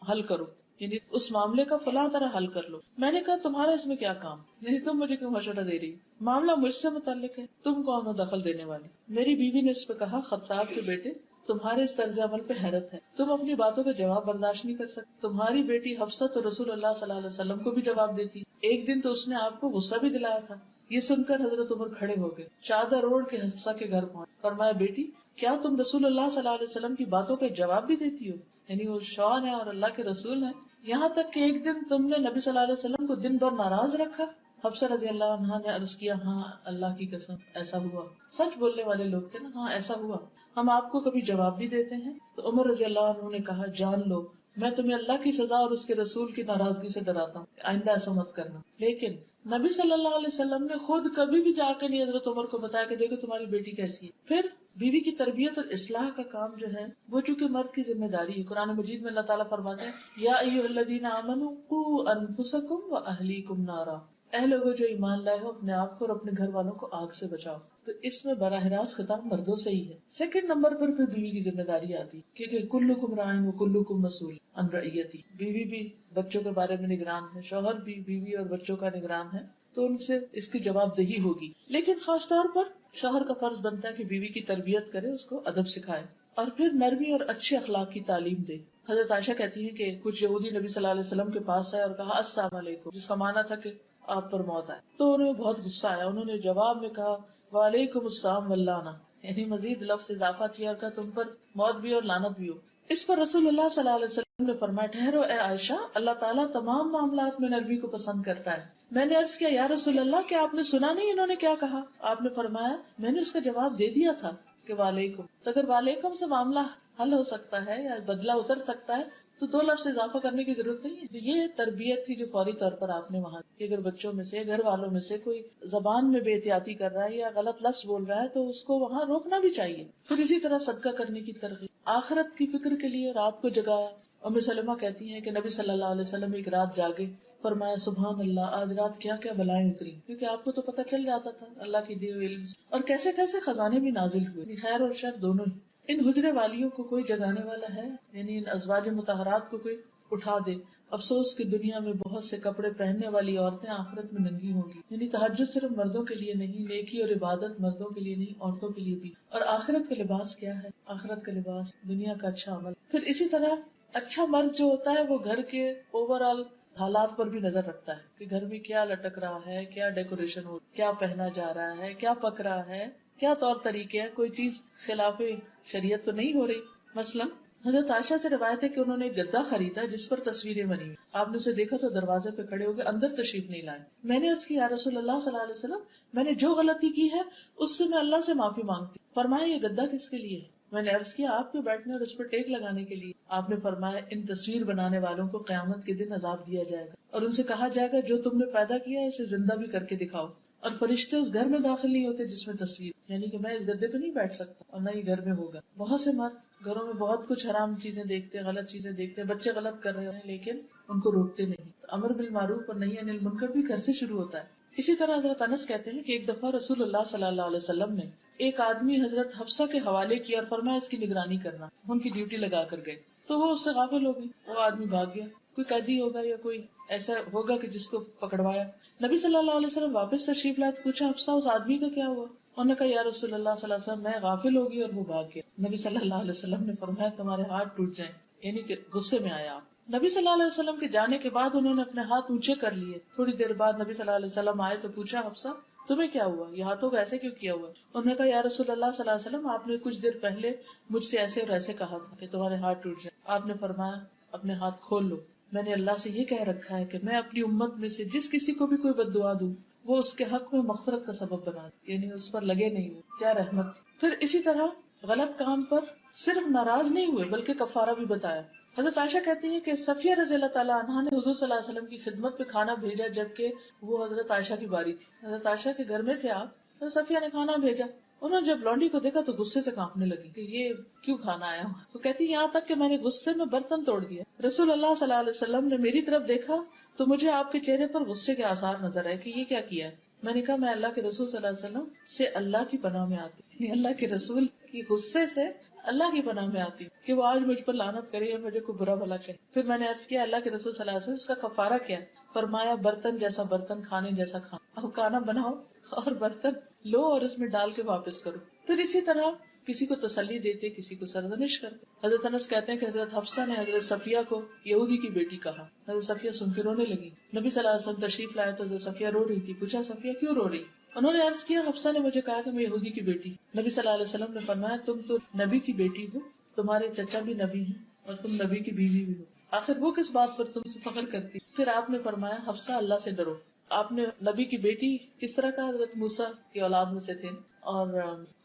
[SPEAKER 1] حل کرو، یعنی اس معاملے کا فلاں طرح حل کر لو. میں نے کہا تمہارا اس میں کیا کام، یعنی تم مجھے کیوں مشورہ دے رہی، معاملہ مجھ سے متعلق ہے، تم کون ہو دخل دینے والی. میری بیوی نے اس پہ کہا خطاب کے بیٹے تمہارے اس طرز عمل پہ حیرت ہے، تم اپنی باتوں کا جواب برداشت نہیں کر سکتے. تمہاری بیٹی حفصہ تو رسول اللہ صلی اللہ علیہ وسلم کو بھی جواب دیتی، ایک دن تو اس نے آپ کو غصہ بھی دلایا تھا. یہ سن کر حضرت عمر کھڑے ہو گئے، چادر اوڑھ کے حفصہ کے گھر پہنچ. فرمایا بیٹی کیا تم رسول اللہ صلی اللہ علیہ وسلم کی باتوں کا جواب بھی دیتی ہو، یعنی وہ شوہر ہیں اور اللہ کے رسول ہیں، یہاں تک کہ ایک دن تم نے نبی صلی اللہ علیہ وسلم کو دن بھر ناراض رکھا. حفصہ رضی اللہ عنہا نے عرض کیا ہاں اللہ کی قسم ایسا ہوا. سچ بولنے والے لوگ تھے نا، ہاں ایسا ہوا، ہم آپ کو کبھی جواب بھی دیتے ہیں. تو عمر رضی اللہ عنہ نے کہا جان لو میں تمہیں اللہ کی سزا اور اس کے رسول کی ناراضگی سے ڈراتا ہوں، آئندہ ایسا مت کرنا. لیکن نبی صلی اللہ علیہ وسلم نے خود کبھی بھی جا کے نہیں حضرت عمر کو بتایا کہ دیکھو تمہاری بیٹی کیسی ہے. پھر بیوی کی تربیت اور اصلاح کا کام جو ہے وہ چونکہ مرد کی ذمہ داری ہے. قرآن مجید میں اللہ تعالیٰ فرماتے ہیں یا ایھا الذین آمنوا قوا انفسکم واہلیکم نارا، اے لوگوں جو ایمان لائے ہو اپنے آپ کو اور اپنے گھر والوں کو آگ سے بچاؤ. تو اس میں براہ راست خطاب مردوں سے ہی ہے. سیکنڈ نمبر پر پھر بیوی کی ذمہ داری آتی ہے کیونکہ کلکم راعٍ وکلکم مسئول عن رعیتہ. بیوی بھی بچوں کے بارے میں نگران ہے، شوہر بھی بیوی اور بچوں کا نگران ہے، تو ان سے اس کی جواب دہی ہوگی. لیکن خاص طور پر شوہر کا فرض بنتا ہے کہ بیوی کی تربیت کرے، اس کو ادب سکھائے اور پھر نرمی اور اچھے اخلاق کی تعلیم دے. حضرت عائشہ کہتی ہیں کہ کچھ یہودی نبی صلی اللہ علیہ وسلم کے پاس آئے اور کہا السلام علیکم، جس کا معنی تھا کہ آپ پر موت آئے. تو انہیں بہت غصہ آیا، انہوں نے جواب میں کہا وعلیکم السلام واللعنہ، یعنی مزید لفظ اضافہ کیا اور کہا تم پر موت بھی اور لعنت بھی ہو. اس پر رسول اللہ صلی اللہ علیہ وسلم نے فرمایا ٹھہرو اے عائشہ، اللہ تعالیٰ تمام معاملات میں نرمی کو پسند کرتا ہے. میں نے عرض کیا یا رسول اللہ کیا آپ نے سنا نہیں انہوں نے کیا کہا؟ آپ نے فرمایا میں نے اس کا جواب دے دیا تھا کہ وعلیکم. تو اگر وعلیکم سے معاملہ حل ہو سکتا ہے یا بدلہ اتر سکتا ہے تو دو لفظ اضافہ کرنے کی ضرورت نہیں ہے. یہ تربیت تھی جو فوری طور پر آپ نے وہاں کی. اگر بچوں میں سے گھر والوں میں سے کوئی زبان میں بے احتیاطی کر رہا ہے یا غلط لفظ بول رہا ہے تو اس کو وہاں روکنا بھی چاہیے. پھر اسی طرح صدقہ کرنے کی ترغیب، آخرت کی فکر کے لیے رات کو جگایا. ام سلمہ کہتی ہیں کہ نبی صلی اللہ علیہ وسلم ایک رات جاگے، فرمایا سبحان اللہ آج رات کیا کیا بلائیں اتری، کیونکہ آپ کو تو پتہ چل جاتا تھا اللہ کی دیے ہوئے علم سے، اور کیسے کیسے خزانے بھی نازل ہوئے، خیر اور شر دونوں ہی. ان حجرے والیوں کو کوئی جگانے والا ہے، یعنی ان ازواج مطہرات کو کوئی اٹھا دے. افسوس کہ دنیا میں بہت سے کپڑے پہننے والی عورتیں آخرت میں ننگی ہوں گی. یعنی تہجد صرف مردوں کے لیے نہیں، نیکی اور عبادت مردوں کے لیے نہیں عورتوں کے لیے بھی. اور آخرت کا لباس کیا ہے؟ آخرت کا لباس دنیا کا اچھا عمل. پھر اسی طرح اچھا مرد جو ہوتا ہے وہ گھر کے اوور آل حالات پر بھی نظر رکھتا ہے کہ گھر میں کیا لٹک رہا ہے، کیا ڈیکوریشن ہو، کیا پہنا جا رہا ہے، کیا پک رہا ہے، کیا طور طریقے ہیں، کوئی چیز خلاف شریعت تو نہیں ہو رہی. مثلا حضرت عائشہ سے روایت ہے کہ انہوں نے ایک گدا خریدا جس پر تصویریں بنی ہوئی. آپ نے اسے دیکھا تو دروازے پہ کھڑے ہو گئے، اندر تشریف نہیں لائے. میں نے عرض کی یا رسول اللہ صلی اللہ علیہ وسلم میں نے جو غلطی کی ہے اس سے میں اللہ سے معافی مانگتی. فرمایا یہ گدا کس کے لیے ہے؟ میں نے عرض کیا آپ کے بیٹھنے اور اس پر ٹیک لگانے کے لیے. آپ نے فرمایا ان تصویر بنانے والوں کو قیامت کے دن عذاب دیا جائے گا اور ان سے کہا جائے گا جو تم نے پیدا کیا ہے اسے زندہ بھی کر کے دکھاؤ. اور فرشتے اس گھر میں داخل نہیں ہوتے جس میں تصویر، یعنی کہ میں اس گدے پہ نہیں بیٹھ سکتا اور نہ ہی گھر میں ہوگا. بہت سے مرد گھروں میں بہت کچھ حرام چیزیں دیکھتے ہیں، غلط چیزیں دیکھتے ہیں، بچے غلط کر رہے ہیں لیکن ان کو روکتے نہیں. امر بالمعروف اور نہی عن المنکر بھی گھر سے شروع ہوتا ہے. اسی طرح حضرت انس کہتے ہیں کہ ایک دفعہ رسول اللہ صلی اللہ علیہ وسلم نے ایک آدمی حضرت حفصہ کے حوالے کیا اور فرمایا اس کی نگرانی کرنا. ان کی ڈیوٹی لگا کر گئے تو وہ اس سے غافل ہو گئی، وہ آدمی بھاگ گیا. کوئی قیدی ہوگا یا کوئی ایسا ہوگا کہ جس کو پکڑوایا. نبی صلی اللہ علیہ وسلم واپس تشریف لائے، پوچھا حفصہ اس آدمی کا کیا ہوا؟ انہوں نے کہا یا رسول اللہ صلی اللہ علیہ وسلم میں غافل ہو گئی اور وہ بھاگ گیا. نبی صلی اللہ علیہ وسلم نے فرمایا تمہارے ہاتھ ٹوٹ جائیں، یعنی کہ غصے میں آیا. نبی صلی اللہ علیہ وسلم کے جانے کے بعد انہوں نے اپنے ہاتھ اونچے کر لیے. تھوڑی دیر بعد نبی صلی اللہ علیہ وسلم آئے تو پوچھا حفصہ تمہیں کیا ہوا، یہ ہاتھوں کو ایسے کیوں کیا ہوا؟ انہوں نے کہا یا رسول اللہ صلی اللہ علیہ وسلم آپ نے کچھ دیر پہلے مجھ سے ایسے اور ایسے کہا تھا کہ تمہارے ہاتھ ٹوٹ جائیں. آپ نے فرمایا اپنے ہاتھ کھول لو. میں نے اللہ سے یہ کہہ رکھا ہے کہ میں اپنی امت میں سے جس کسی کو بھی کوئی بد دعا دوں وہ اس کے حق میں مغفرت کا سبب بنا دے، یعنی اس پر لگے نہیں ہوئے، کیا رحمت تھی۔ پھر اسی طرح غلط کام پر صرف ناراض نہیں ہوئے بلکہ کفارہ بھی بتایا۔ حضرت عائشہ کہتی ہے کہ صفیہ رضی اللہ تعالیٰ عنہا نے حضور صلی اللہ علیہ وسلم کی خدمت پہ کھانا بھیجا جبکہ وہ حضرت عائشہ کی باری تھی۔ حضرت عائشہ کے گھر میں تھے آپ، حضرت صفیہ نے کھانا بھیجا، انہوں نے جب لونڈی کو دیکھا تو غصے سے کانپنے لگی کہ یہ کیوں کھانا آیا ہوں۔ تو کہتی یہاں تک کہ میں نے غصے میں برتن توڑ دیا۔ رسول اللہ صلی اللہ علیہ وسلم نے میری طرف دیکھا تو مجھے آپ کے چہرے پر غصے کے آثار نظر آئے کہ یہ کیا کیا ہے۔ میں نے کہا میں اللہ کے رسول صلی اللہ علیہ وسلم سے اللہ کی پناہ میں آتی ہوں، یعنی اللہ کے رسول کی غصے سے اللہ کی پناہ میں آتی ہوں کہ وہ آج مجھ پر لعنت کرے یا مجھے کوئی برا بھلا کہے۔ پھر میں نے عرض کیا اللہ کے رسول صلی اللہ علیہ وسلم اس کا کفارہ کیا؟ فرمایا برتن جیسا برتن، کھانے جیسا کھانا۔ اب کھانا بناؤ اور برتن لو اور اس میں ڈال کے واپس کرو۔ پھر اسی طرح کسی کو تسلی دیتے، کسی کو سرزنش کرتے۔ حضرت انس کہتے ہیں کہ حضرت حفصہ نے حضرت صفیہ کو یہودی کی بیٹی کہا۔ حضرت صفیہ سن کے رونے لگی۔ نبی صلی اللہ علیہ وسلم تشریف لائے تو حضرت صفیہ رو رہی تھی۔ پوچھا صفیہ کیوں رو رہی؟ انہوں نے عرض کیا حفصہ نے مجھے کہا کہ میں یہودی کی بیٹی۔ نبی صلی اللہ علیہ وسلم نے فرمایا تم تو نبی کی بیٹی ہو، تمہارے چچا بھی نبی ہیں اور تم نبی کی بیوی بھی ہو، آخر وہ کس بات پر تم سے فخر کرتی؟ پھر آپ نے فرمایا حفصہ اللہ سے ڈرو۔ آپ نے نبی کی بیٹی کس طرح کا؟ حضرت موسیٰ کی اولاد میں سے تھے، اور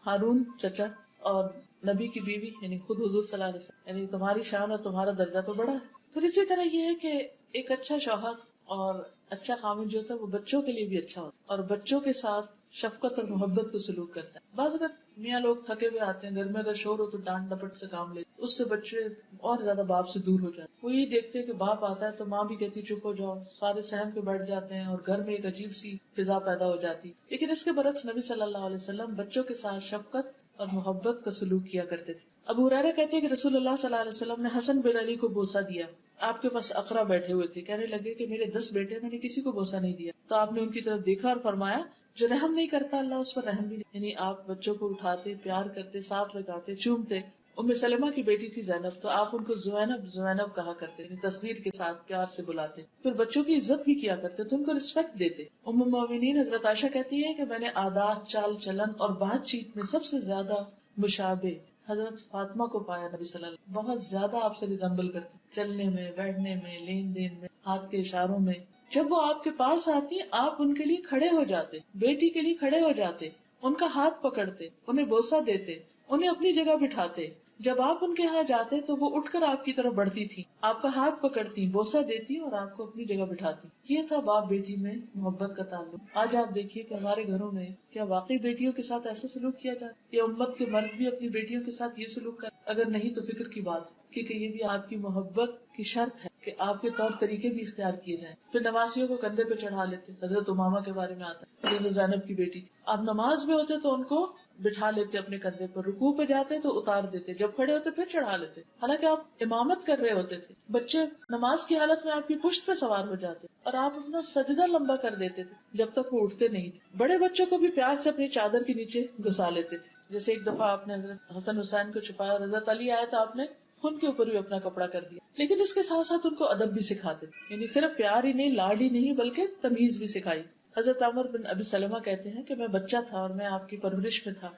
[SPEAKER 1] ہارون چچا، اور نبی کی بیوی یعنی خود حضور صلی اللہ علیہ وسلم، یعنی تمہاری شان اور تمہارا درجہ تو بڑا ہے۔ پھر اسی طرح یہ ہے کہ ایک اچھا شوہر اور اچھا خامن جو ہوتا ہے وہ بچوں کے لیے بھی اچھا ہوتا ہے اور بچوں کے ساتھ شفقت اور محبت کو سلوک کرتا ہے۔ بعض اگر میاں لوگ تھکے ہوئے آتے ہیں، گھر میں اگر شور ہو تو ڈانٹ ڈپٹ سے کام لیتے، اس سے بچے اور زیادہ باپ سے دور ہو جاتے ہیں۔ وہ یہ دیکھتے ہیں کہ باپ آتا ہے تو ماں بھی کہتی چپ ہو جاؤ، سارے سہم کے بیٹھ جاتے ہیں اور گھر میں ایک عجیب سی فضا پیدا ہو جاتی۔ لیکن اس کے برعکس نبی صلی اللہ علیہ وسلم بچوں کے ساتھ شفقت اور محبت کا سلوک کیا کرتے تھے۔ ابو ہریرہ کہتے ہیں کہ رسول اللہ صلی اللہ علیہ وسلم نے حسن بن علی کو بوسہ دیا۔ آپ کے پاس اقرا بیٹھے ہوئے تھے، کہنے لگے کہ میرے 10 بیٹے، میں نے کسی کو بوسہ نہیں دیا۔ تو آپ نے ان کی طرف دیکھا اور فرمایا جو رحم نہیں کرتا اللہ اس پر رحم بھی نہیں، یعنی آپ بچوں کو اٹھاتے، پیار کرتے، ساتھ لگاتے، چومتے۔ ام سلمہ کی بیٹی تھی زینب، تو آپ ان کو زینب زینب کہا کرتے، یعنی تصغیر کے ساتھ پیار سے بلاتے۔ پھر بچوں کی عزت بھی کیا کرتے تو ان کو رسپیکٹ دیتے۔ ام المومنین حضرت عائشہ کہتی ہے کہ میں نے عادات، چال چلن اور بات چیت میں سب سے زیادہ مشابہ حضرت فاطمہ کو پایا۔ نبی صلی اللہ علیہ وسلم بہت زیادہ آپ سے ریزمبل کرتے، چلنے میں، بیٹھنے میں، لین دین میں، ہاتھ کے اشاروں میں۔ جب وہ آپ کے پاس آتی آپ ان کے لیے کھڑے ہو جاتے، بیٹی کے لیے کھڑے ہو جاتے، ان کا ہاتھ پکڑتے، انہیں بوسہ دیتے، انہیں اپنی جگہ بٹھاتے۔ جب آپ ان کے ہاں جاتے تو وہ اٹھ کر آپ کی طرف بڑھتی تھی، آپ کا ہاتھ پکڑتی، بوسہ دیتی اور آپ کو اپنی جگہ بٹھاتی۔ یہ تھا باپ بیٹی میں محبت کا تعلق۔ آج آپ دیکھیے کہ ہمارے گھروں میں کیا واقعی بیٹیوں کے ساتھ ایسا سلوک کیا جائے؟ یا امت کے مرد بھی اپنی بیٹیوں کے ساتھ یہ سلوک کریں؟ اگر نہیں تو فکر کی بات، کیونکہ یہ بھی آپ کی محبت کی شرط ہے کہ آپ کے طور طریقے بھی اختیار کیے جائیں۔ پھر نمازیوں کو کندھے پہ چڑھا لیتے، حضرت امامہ کے بارے میں آتا ہے، حضرت زینب کی بیٹی تھی۔ آپ نماز میں ہوتے تو ان کو بٹھا لیتے اپنے کندھے پر، رکوع پہ جاتے تو اتار دیتے، جب کھڑے ہوتے پھر چڑھا لیتے، حالانکہ آپ امامت کر رہے ہوتے تھے۔ بچے نماز کی حالت میں آپ کی پشت پہ سوار ہو جاتے اور آپ اپنا سجدہ لمبا کر دیتے تھے جب تک وہ اٹھتے نہیں تھے۔ بڑے بچوں کو بھی پیار سے اپنی چادر کے نیچے گھسا لیتے تھے۔ جیسے ایک دفعہ آپ نے حضرت حسن حسین کو چھپایا اور حضرت علی آیا تو آپ نے ان کے اوپر بھی اپنا کپڑا کر دیا۔ لیکن اس کے ساتھ ساتھ ان کو ادب بھی سکھاتے، یعنی صرف پیار ہی نہیں، لاڈ ہی نہیں، بلکہ تمیز بھی سکھائی۔ حضرت عمر بن ابی سلمہ کہتے ہیں کہ میں بچہ تھا اور میں آپ کی پرورش میں تھا،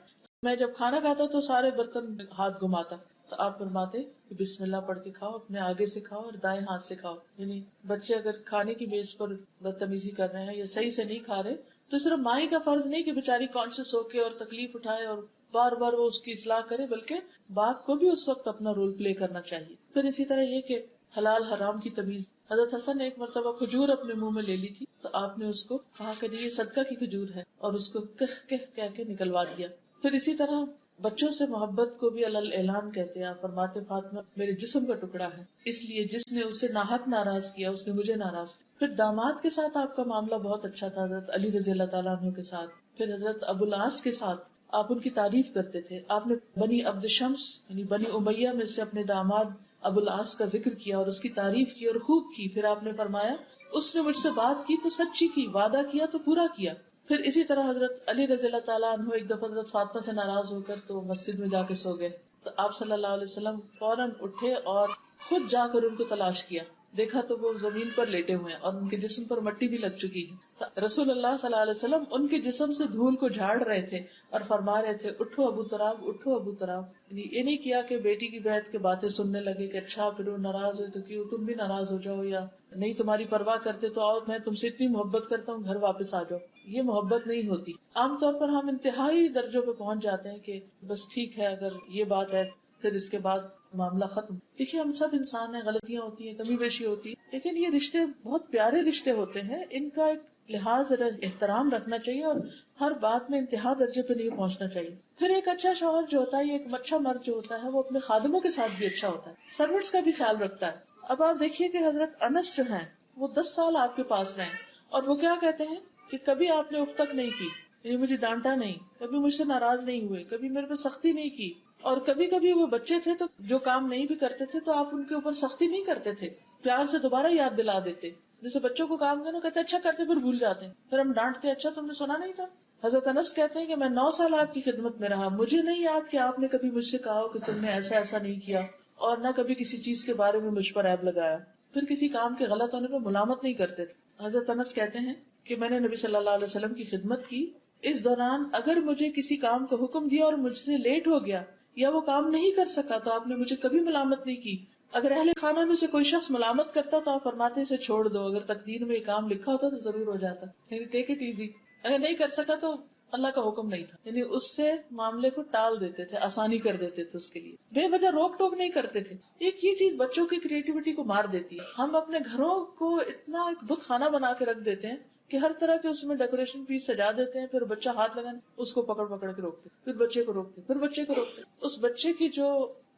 [SPEAKER 1] میں جب کھانا کھاتا تو سارے برتن میں ہاتھ گھماتا تو آپ فرماتے کہ بسم اللہ پڑھ کے کھاؤ، اپنے آگے سے کھاؤ اور دائیں ہاتھ سے کھاؤ۔ یعنی بچے اگر کھانے کی میز پر بدتمیزی کر رہے ہیں یا صحیح سے نہیں کھا رہے تو صرف ماں کا فرض نہیں کہ بیچاری کانشیس ہو کے اور تکلیف اٹھائے اور بار بار وہ اس کی اصلاح کرے، بلکہ باپ کو بھی اس وقت اپنا رول پلے کرنا چاہیے۔ پھر اسی طرح یہ کہ حلال حرام کی تمیز۔ حضرت حسن نے ایک مرتبہ کھجور اپنے منہ میں لے لی تھی تو آپ نے اس کو کہا کہ یہ صدقہ کی کھجور ہے اور اس کو کہہ کے نکلوا دیا۔ پھر اسی طرح بچوں سے محبت کو بھی اعلان کہتے ہیں۔ آپ فرماتے فاطمہ میرے جسم کا ٹکڑا ہے، اس لیے جس نے اسے ناحق ناراض کیا اس نے مجھے ناراض کیا۔ پھر داماد کے ساتھ آپ کا معاملہ بہت اچھا تھا، حضرت علی رضی اللہ تعالیٰ عنہ کے ساتھ۔ پھر حضرت ابو العاص کے ساتھ آپ ان کی تعریف کرتے تھے۔ آپ نے بنی عبد شمس یعنی بنی امیہ میں سے اپنے داماد ابو العاص کا ذکر کیا اور اس کی تعریف کی اور خوب کی۔ پھر آپ نے فرمایا اس نے مجھ سے بات کی تو سچی کی، وعدہ کیا تو پورا کیا۔ پھر اسی طرح حضرت علی رضی اللہ تعالیٰ عنہ ایک دفعہ حضرت فاطمہ سے ناراض ہو کر تو مسجد میں جا کے سو گئے، تو آپ صلی اللہ علیہ وسلم فوراً اٹھے اور خود جا کر ان کو تلاش کیا۔ دیکھا تو وہ زمین پر لیٹے ہوئے ہیں اور ان کے جسم پر مٹی بھی لگ چکی ہے. تو رسول اللہ صلی اللہ علیہ وسلم ان کے جسم سے دھول کو جھاڑ رہے تھے اور فرما رہے تھے اٹھو ابو تراب، اٹھو ابو تراب. یعنی یہ نہیں کیا کہ بیٹی کی بیعت کے باتیں سننے لگے کہ اچھا پھر وہ ناراض ہوئے تو کیوں، تم بھی ناراض ہو جاؤ، یا نہیں تمہاری پرواہ کرتے تو آؤ میں تم سے اتنی محبت کرتا ہوں گھر واپس آ جاؤ. یہ محبت نہیں ہوتی. عام طور پر ہم انتہائی درجوں پہ پہنچ جاتے ہیں کہ بس ٹھیک ہے اگر یہ بات ہے پھر اس کے بعد معاملہ ختم. دیکھیے ہم سب انسان ہیں، غلطیاں ہوتی ہیں، کمی بیشی ہوتی ہے، لیکن یہ رشتے بہت پیارے رشتے ہوتے ہیں. ان کا ایک لحاظ احترام رکھنا چاہیے اور ہر بات میں انتہا درجے پہ نہیں پہنچنا چاہیے. پھر ایک اچھا شوہر جو ہوتا ہے، ایک اچھا مرد جو ہوتا ہے، وہ اپنے خادموں کے ساتھ بھی اچھا ہوتا ہے، سروٹس کا بھی خیال رکھتا ہے. اب آپ دیکھیے کہ حضرت انس جو ہیں وہ 10 سال آپ کے پاس رہے اور وہ کیا کہتے ہیں کہ کبھی آپ نے اف تک نہیں کی، یعنی مجھے ڈانٹا نہیں، کبھی مجھ سے ناراض نہیں ہوئے، کبھی میرے پہ سختی نہیں کی. اور کبھی کبھی وہ بچے تھے تو جو کام نہیں بھی کرتے تھے تو آپ ان کے اوپر سختی نہیں کرتے تھے، پیار سے دوبارہ یاد دلا دیتے. جیسے بچوں کو کام کرنا کہتے اچھا کرتے پھر بھول جاتے ہیں، پھر ہم ڈانٹتے اچھا تم نے سنا نہیں تھا. حضرت انس کہتے ہیں کہ میں 9 سال آپ کی خدمت میں رہا، مجھے نہیں یاد کہ آپ نے کبھی مجھ سے کہا کہ تم نے ایسا ایسا نہیں کیا، اور نہ کبھی کسی چیز کے بارے میں مجھ پر عیب لگایا. پھر کسی کام کے غلط ہونے پہ ملامت نہیں کرتے تھے. حضرت انس کہتے ہیں کہ میں نے نبی صلی اللہ علیہ وسلم کی خدمت کی، اس دوران اگر مجھے کسی کام کا حکم دیا اور مجھ سے لیٹ ہو گیا یا وہ کام نہیں کر سکا تو آپ نے مجھے کبھی ملامت نہیں کی. اگر اہل خانہ میں سے کوئی شخص ملامت کرتا تو آپ فرماتے اسے چھوڑ دو، اگر تقدیر میں یہ کام لکھا ہوتا تو ضرور ہو جاتا، یعنی ٹیک اٹ ایزی. اگر نہیں کر سکا تو اللہ کا حکم نہیں تھا، یعنی اس سے معاملے کو ٹال دیتے تھے، آسانی کر دیتے تھے اس کے لیے، بے وجہ روک ٹوک نہیں کرتے تھے. ایک یہ چیز بچوں کی کریٹیوٹی کو مار دیتی ہے. ہم اپنے گھروں کو اتنا ایک بت خانہ بنا کے رکھ دیتے ہیں کہ ہر طرح کے اس میں ڈیکوریشن پیس سجا دیتے ہیں، پھر بچہ ہاتھ لگانے اس کو پکڑ پکڑ کے روکتے، پھر بچے کو روکتے، پھر بچے کو روکتے. اس بچے کی جو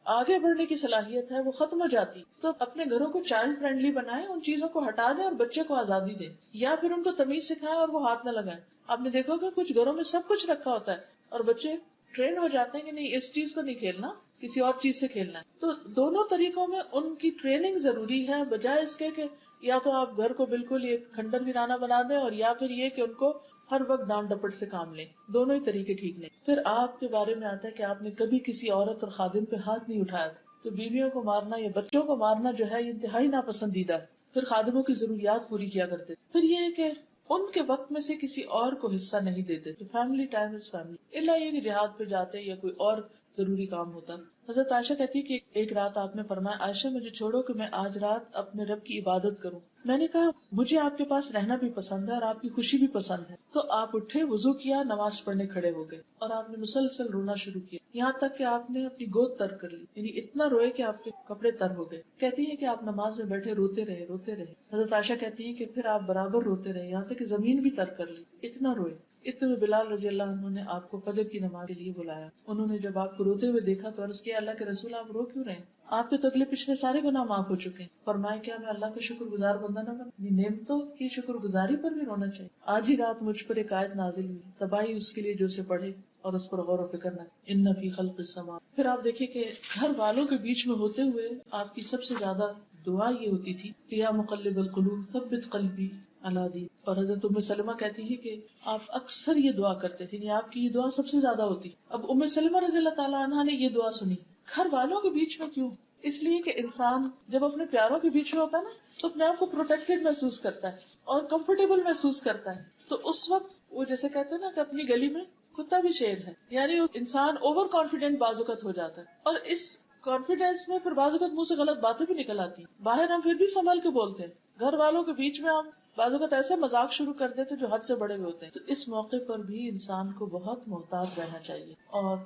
[SPEAKER 1] آگے بڑھنے کی صلاحیت ہے وہ ختم ہو جاتی. تو اپنے گھروں کو چائلڈ فرینڈلی بنائیں، ان چیزوں کو ہٹا دیں اور بچے کو آزادی دیں، یا پھر ان کو تمیز سکھائیں اور وہ ہاتھ نہ لگائیں. آپ نے دیکھا کہ کچھ گھروں میں سب کچھ رکھا ہوتا ہے اور بچے ٹرین ہو جاتے ہیں کہ نہیں اس چیز کو نہیں کھیلنا، کسی اور چیز سے کھیلنا ہے. تو دونوں طریقوں میں ان کی ٹریننگ ضروری ہے، بجائے اس کے کہ یا تو آپ گھر کو بالکل ایک کھنڈر ویرانہ بنا دیں اور یا پھر یہ کہ ان کو ہر وقت ڈانٹ ڈپٹ سے کام لیں. دونوں ہی طریقے ٹھیک نہیں. پھر آپ کے بارے میں آتا ہے کہ آپ نے کبھی کسی عورت اور خادم پہ ہاتھ نہیں اٹھایا تھا. تو بیویوں کو مارنا یا بچوں کو مارنا جو ہے یہ انتہائی ناپسندیدہ ہے. پھر خادموں کی ضروریات پوری کیا کرتے. پھر یہ ہے کہ ان کے وقت میں سے کسی اور کو حصہ نہیں دیتے. تو فیملی ٹائم از فیملی، الا یہ کہ جہاد پہ جاتے یا کوئی اور ضروری کام ہوتا. حضرت عائشہ کہتی کہ ایک رات آپ نے فرمایا عائشہ مجھے چھوڑو کہ میں آج رات اپنے رب کی عبادت کروں. میں نے کہا مجھے آپ کے پاس رہنا بھی پسند ہے اور آپ کی خوشی بھی پسند ہے. تو آپ اٹھے، وضو کیا، نماز پڑھنے کھڑے ہو گئے اور آپ نے مسلسل رونا شروع کیا، یہاں تک کہ آپ نے اپنی گود تر کر لی، یعنی اتنا روئے کہ آپ کے کپڑے تر ہو گئے. کہتی ہے کہ آپ نماز میں بیٹھے روتے رہے روتے رہے. حضرت عائشہ کہتی ہے کہ پھر آپ برابر روتے رہے یہاں تک کہ زمین بھی تر کر لی، اتنا روئے. اتنے بلال رضی اللہ عنہ نے آپ کو فجر کی نماز کے لیے بلایا. انہوں نے جب آپ کو روتے ہوئے دیکھا تو عرض کیا اللہ کے رسول آپ رو کیوں رہے؟ آپ کے تو اگلے پچھلے سارے گناہ معاف ہو چکے ہیں. فرمایا کیا میں اللہ کا شکر گزار بندہ نہ بنوں؟ نعمتوں کی شکر گزاری پر بھی رونا چاہیے. آج ہی رات مجھ پر ایک آیت نازل ہوئی، تباہی اس کے لیے جو اسے پڑھے اور اس پر غور و فکر نہ. ان فی خلق السماوات. پھر آپ دیکھیں کہ گھر والوں کے بیچ میں ہوتے ہوئے آپ کی سب سے زیادہ دعا یہ ہوتی تھی کہ یا مقلب القلوب ثبت قلبی علی دینک. اور حضرت ام سلمہ کہتی ہے کہ آپ اکثر یہ دعا کرتے تھے، یعنی آپ کی یہ دعا سب سے زیادہ ہوتی. اب ام سلمہ رضی اللہ تعالیٰ عنہا نے یہ دعا سنی. گھر والوں کے بیچ میں کیوں؟ اس لیے کہ انسان جب اپنے پیاروں کے بیچ میں ہوتا ہے نا تو اپنے آپ کو پروٹیکٹڈ محسوس کرتا ہے اور کمفرٹیبل محسوس کرتا ہے. تو اس وقت وہ جیسے کہتے ہیں نا کہ اپنی گلی میں کتا بھی شیر ہے، یعنی انسان اوور کانفیڈنٹ بعض اوقات ہو جاتا ہے. اور اس کانفیڈینس میں پھر بعض اوقات منہ سے غلط باتیں بھی نکل آتی ہیں. باہر ہم پھر بھی سنبھل کے بولتے ہیں، گھر والوں کے بیچ میں ہم بعض اوقات ایسے مذاق شروع کر دیتے جو حد سے بڑے ہوئے ہوتے ہیں. تو اس موقع پر بھی انسان کو بہت محتاط رہنا چاہیے اور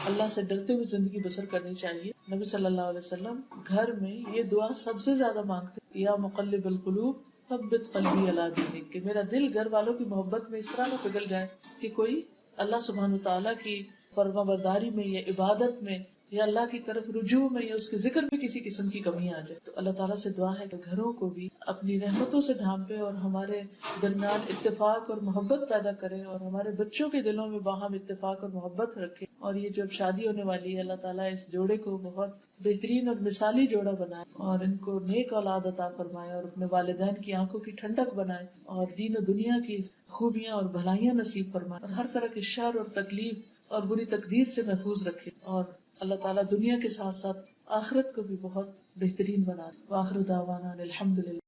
[SPEAKER 1] اللہ سے ڈرتے ہوئے زندگی بسر کرنی چاہیے. نبی صلی اللہ علیہ وسلم گھر میں یہ دعا سب سے زیادہ مانگتے، یا مقلب القلوب ثبت قلبی علی دینک، کہ میرا دل گھر والوں کی محبت میں اس طرح نہ پگھل جائے کہ کوئی اللہ سبحانہ تعالیٰ کی فرما برداری میں یا عبادت میں یا اللہ کی طرف رجوع میں یا اس کے ذکر میں کسی قسم کی کمی آ جائے. تو اللہ تعالیٰ سے دعا ہے کہ گھروں کو بھی اپنی رحمتوں سے ڈھانپے اور ہمارے درمیان اتفاق اور محبت پیدا کرے اور ہمارے بچوں کے دلوں میں باہم اتفاق اور محبت رکھے. اور یہ جب شادی ہونے والی ہے اللہ تعالیٰ اس جوڑے کو بہت بہترین اور مثالی جوڑا بنائے اور ان کو نیک اولاد عطا فرمائے اور اپنے والدین کی آنکھوں کی ٹھنڈک بنائے اور دین و دنیا کی خوبیاں اور بھلائیاں نصیب فرمائے اور ہر طرح کے شر اور تکلیف اور بری تقدیر سے محفوظ رکھے اور اللہ تعالیٰ دنیا کے ساتھ ساتھ آخرت کو بھی بہت بہترین بنا دے. وآخر دعوانا الحمدللہ.